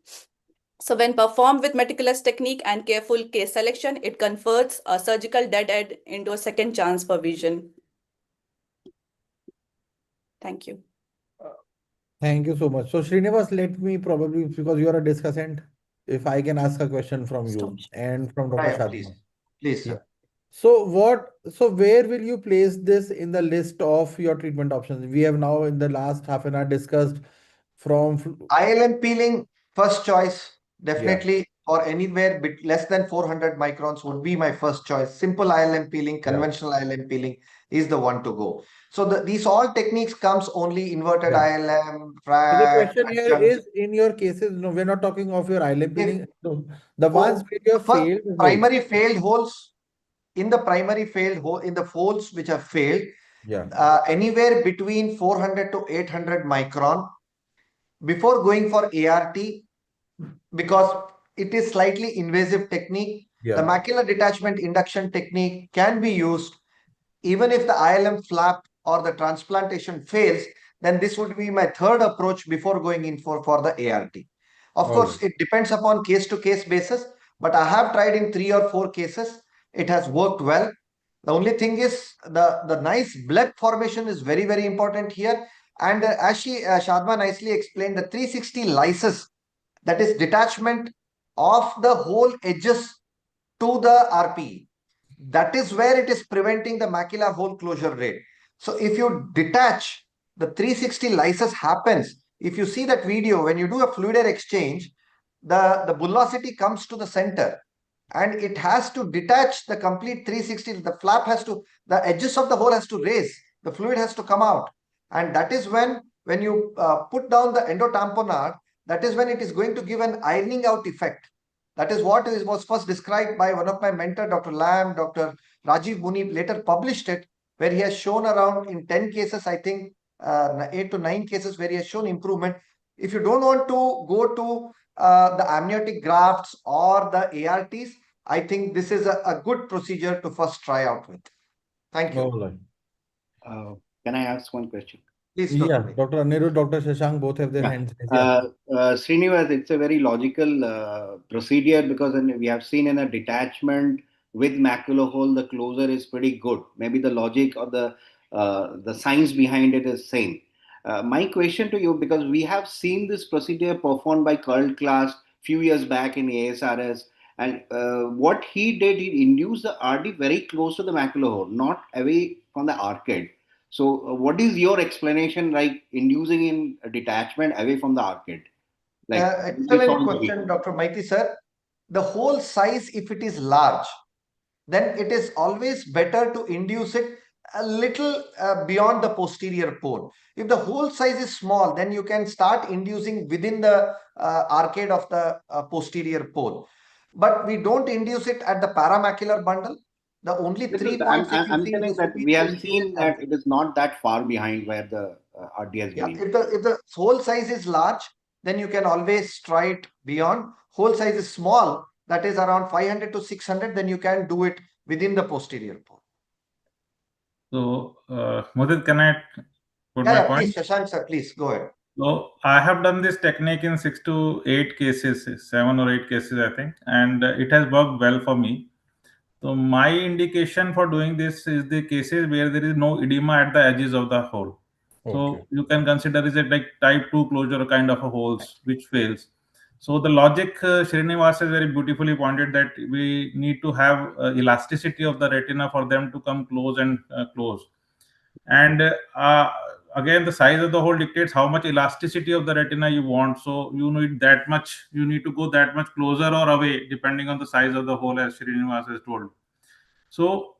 So when performed with meticulous technique and careful case selection, it converts a surgical dead end into a second chance for vision. Thank you. Thank you so much. So Srinivas, let me probably, because you are a discussant, if I can ask a question from you and from Dr. Please, Shadma. please, Yeah. sir. So where will you place this in the list of your treatment options? We have now in the last half an hour discussed from ILM peeling, first choice, yeah, definitely, or anywhere less than 400 microns would be my first choice. Simple ILM peeling, yeah, conventional ILM peeling is the one to go. So these all techniques comes only inverted yeah. ILM, So the frag, question here adjuncts. is, in your cases, no, we're not talking of your eyelid If peeling. So the ones where you have first failed holes. primary failed holes, in the primary failed hole, in the holes which have failed, Yeah, anywhere between 400 to 800 micron before going for ART, because it is slightly invasive technique. The yeah, macular detachment induction technique can be used even if the ILM flap or the transplantation fails. Then this would be my third approach before going in for the ART. Of all course, right. it depends upon case to case basis, but I have tried in 3 or 4 cases. It has worked well. The only thing is the nice bleb formation is very, very important here. And as Shadma nicely explained, the 360 lysis, that is detachment of the whole edges to the RPE. That is where it is preventing the macular hole closure rate. So if you detach, the 360 lysis happens. If you see that video, when you do a fluid air exchange, the bullosity comes to the center and it has to detach the complete 360. The flap has to, the edges of the hole has to raise, the fluid has to come out. And that is when you put down the endotamponade, that is when it is going to give an ironing out effect. That is what was first described by one of my mentors, Dr. Lam, Dr. Rajiv Muni, later published it, where he has shown around in 10 cases, I think 8 to 9 cases where he has shown improvement. If you don't want to go to the amniotic grafts or the ARTs, I think this is a good procedure to first try out with. Thank you. All right. Can I ask one question? Please, Yeah, Dr. Dr. Anirudh, Dr. Shashank, both have their Yeah. hands raised. Yeah. Srinivas, it's a very logical procedure because we have seen in a detachment with macular hole, the closure is pretty good. Maybe the logic or the science behind it is same. My question to you, because we have seen this procedure performed by Curl Class few years back in ASRS, and what he did, he induced the RD very close to the macular hole, not away from the arcade. So, what is your explanation, like inducing in a detachment away from the arcade? Like we saw Excellent in the question, video. Dr. Maiti sir. the hole size, if it is large, then it is always better to induce it a little beyond the posterior pole. If the hole size is small, then you can start inducing within the arcade of the posterior pole. But we don't induce it at the paramacular bundle. The only Because 3 points if you I'm see in telling this would that be we the have inferior seen that arcade. it is not that far behind where the RD has Yeah, been. if the hole size is large, then you can always try it beyond. Hole size is small, that is around 500 to 600, then you can do it within the posterior pole. So, Mudit, can I put Yeah, my yeah, point? please, Shashank sir, please go ahead. So I have done this technique in 6 to 8 cases, 7 or 8 cases, I think, and it has worked well for me. So my indication for doing this is the cases where there is no edema at the edges of the hole. Okay. So you can consider is it like type 2 closure kind of a holes which fails. So the logic Srinivas has very beautifully pointed that we need to have elasticity of the retina for them to come close and close. And again, the size of the hole dictates how much elasticity of the retina you want. So you need that much, you need to go that much closer or away depending on the size of the hole, as Srinivas has told. So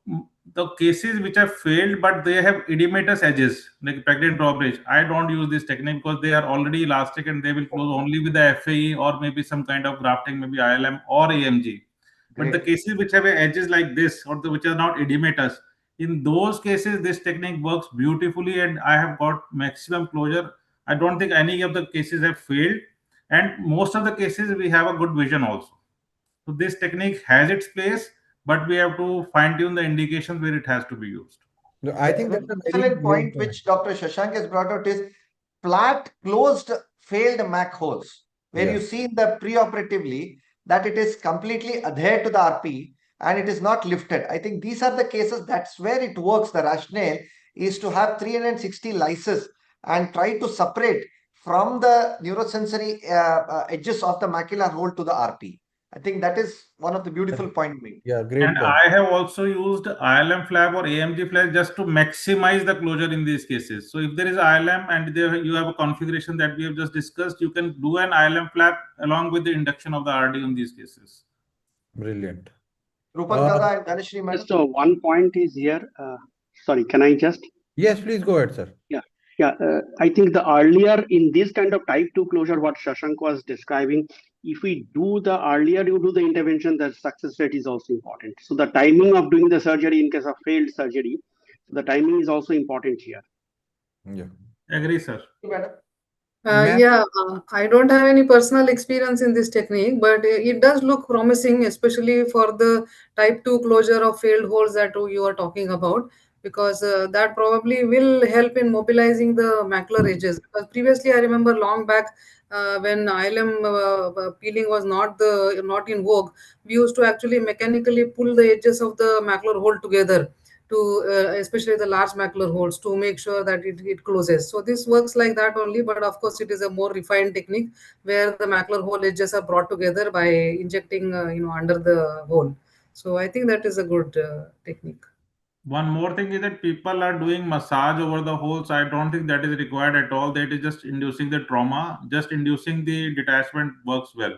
the cases which have failed, but they have edematous edges, like pregnant drawbridge, I don't use this technique because they are already elastic and they will close only with the FAE or maybe some kind of grafting, maybe ILM or AMG. But the Great. cases which have edges like this or which are not edematous, in those cases, this technique works beautifully and I have got maximum closure. I don't think any of the cases have failed. And most of the cases, we have a good vision also. So this technique has its place, but we have to fine tune the indications where it has to be used. No, I think that's a very Excellent great point point. which Dr. Shashank has brought out is flat closed failed MAC holes, where you Yeah. see in the preoperatively that it is completely adhered to the RP and it is not lifted. I think these are the cases, that's where it works. The rationale is to have 360 lysis and try to separate from the neurosensory edges of the macular hole to the RP. I think that is one of the beautiful point made. Yeah, great And point. I have also used ILM flap or AMG flap just to maximize the closure in these cases. So if there is ILM and there you have a configuration that we have just discussed, you can do an ILM flap along with the induction of the RD in these cases. Brilliant. Rupak Dada and Dhanashri madam. Just one point is here. Sorry, can I just? Yes, please go ahead, sir. Yeah, yeah. I think the earlier in this kind of type 2 closure, what Shashank was describing, if we do the earlier you do the intervention, the success rate is also important. So the timing of doing the surgery in case of failed surgery, the timing is also important here. Yeah. Agree, sir. Madam. Ma'am, Yeah, I don't have any personal experience in this technique, but it does look promising, especially for the type 2 closure of failed holes that you are talking about, because that probably will help in mobilizing the macular edges. Because previously, I remember long back when ILM peeling was not in vogue, we used to actually mechanically pull the edges of the macular hole together to especially the large macular holes to make sure that it closes. So this works like that only, but of course it is a more refined technique where the macular hole edges are brought together by injecting under the hole. So I think that is a good technique. One more thing is that people are doing massage over the holes. I don't think that is required at all. That is just inducing the trauma. Just inducing the detachment works well.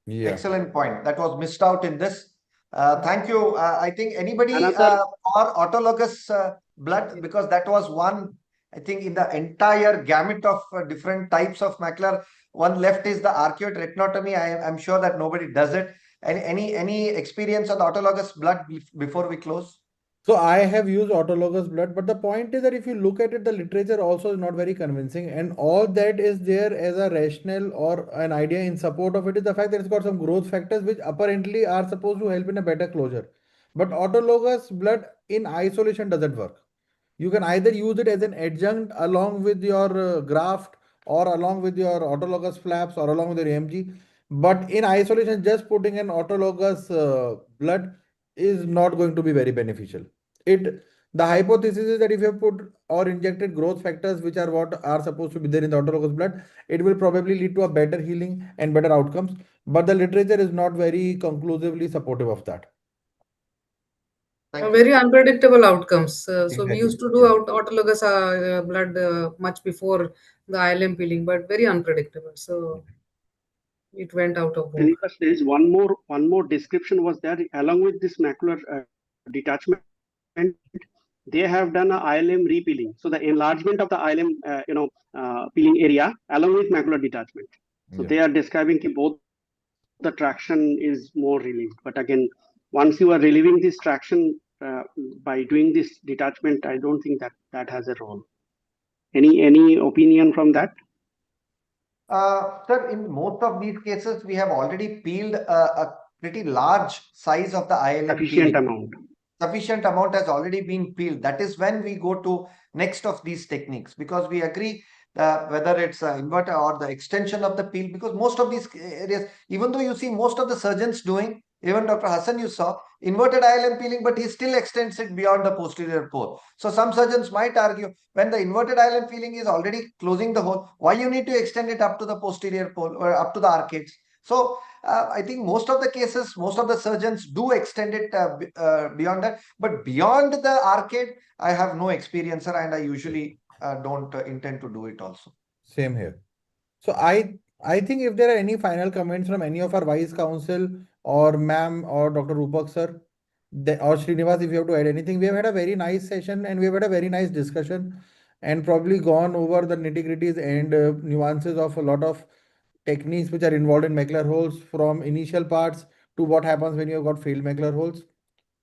yeah. Excellent point. That was missed out in this. Thank you. I think anybody Another for autologous blood, because that was one, I think in the entire gamut of different types of macular, one left is the arcuate retinotomy. I'm sure that nobody does it. Any experience on the autologous blood before we close? So I have used autologous blood, but the point is that if you look at it, the literature also is not very convincing, and all that is there as a rationale or an idea in support of it is the fact that it's got some growth factors which apparently are supposed to help in a better closure. But autologous blood in isolation doesn't work. You can either use it as an adjunct along with your graft or along with your autologous flaps or along with your AMG. But in isolation, just putting an autologous blood is not going to be very beneficial. The hypothesis is that if you have put or injected growth factors, which are what are supposed to be there in the autologous blood, it will probably lead to a better healing and better outcomes. But the literature is not very conclusively supportive of that. Thank you. Very unpredictable outcomes. So we Exactly. used to do autologous blood much before the ILM peeling, but very unpredictable. So it went out of vogue. Srinivas, there is one more description was there along with this macular detachment. They have done a ILM repeeling, so the enlargement of the ILM peeling area along with macular detachment. So they are describing both the traction is more relieved. But again, once you are relieving this traction by doing this detachment, I don't think that has a role. Any opinion from that? Sir, in most of these cases, we have already peeled a pretty large size of the ILM Sufficient peeling. amount. Sufficient amount has already been peeled. That is when we go to next of these techniques, because we agree whether it's inverter or the extension of the peel, because most of these areas, even though you see most of the surgeons doing, even Dr. Hassan you saw, inverted ILM peeling, but he still extends it beyond the posterior pole. So some surgeons might argue, when the inverted ILM peeling is already closing the hole, why you need to extend it up to the posterior pole or up to the arcades? So I think most of the cases, most of the surgeons do extend it beyond that. But beyond the arcade, I have no experience, sir, and I usually don't intend to do it also. Same here. So I think if there are any final comments from any of our vice counsel or ma'am or Dr. Rupak sir, or Srinivas, if you have to add anything, we have had a very nice session and we have had a very nice discussion and probably gone over the nitty-gritties and nuances of a lot of techniques which are involved in macular holes, from initial parts to what happens when you have got failed macular holes.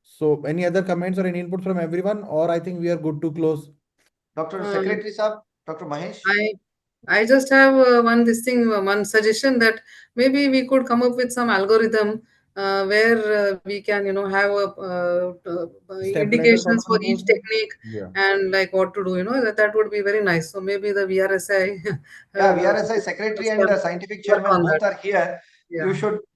So any other comments or any input from everyone, or I think we are good to close. Dr. Secretary Saab, Dr. Mahesh? I just have one suggestion, that maybe we could come up with some algorithm where we can, have indications for each technique and like what to do. That would be very nice. So maybe the VRSI, Yeah, VRSI secretary and scientific chairman both are here. Yeah.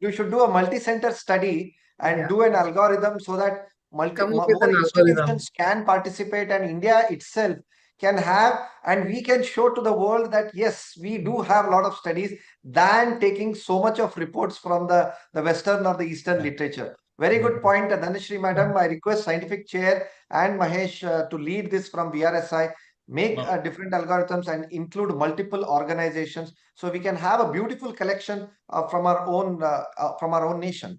You should do a multi-center study and do an algorithm so that Come up with more an algorithm. institutions can participate, and India itself can have, and we can show to the world that yes, we do have a lot of studies than taking so much of reports from the Western or the Eastern literature. Very good point, Dhanashri madam. I request scientific chair and Mahesh to lead this from VRSI. Make different algorithms and include multiple organizations, so we can have a beautiful collection from our own nation.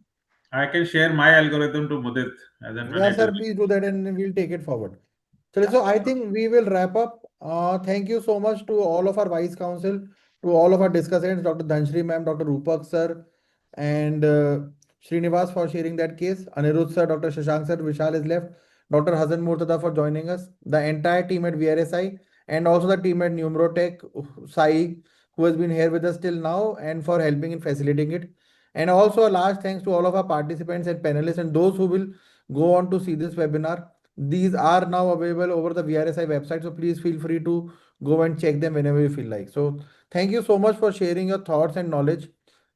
I can share my algorithm to Mudit. Yeah, sir, please do that and we'll take it forward. So I think we will wrap up. Thank you so much to all of our vice counsel, to all of our discussants, Dr. Dhanshri ma'am, Dr. Rupak sir, and Srinivas for sharing that case. Anirudh sir, Dr. Shashank sir, Vishal is left. Dr. Hasan Murtada for joining us. The entire team at VRSI and also the team at Numerotech, Sai, who has been here with us till now and for helping in facilitating it. And also a large thanks to all of our participants and panelists and those who will go on to see this webinar. These are now available over the VRSI website, so please feel free to go and check them whenever you feel like. So thank you so much for sharing your thoughts and knowledge,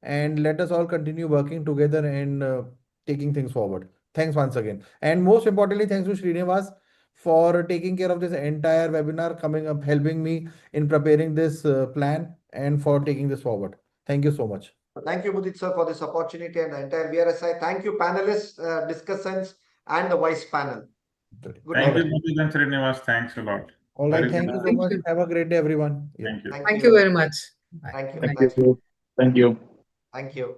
and let us all continue working together and taking things forward. Thanks once again. And most importantly, thanks to Srinivas for taking care of this entire webinar, coming up, helping me in preparing this plan and for taking this forward. Thank you so much. Thank you, Mudit sir, for this opportunity and the entire VRSI. Thank you, panelists, discussants, and the vice panel. Thank you, Mudit and Srinivas. Thanks a lot. All right. Thank you so much. Have a great day, everyone. Thank you. Thank you very much. Thank you. Thank you. Thank you. Thank you.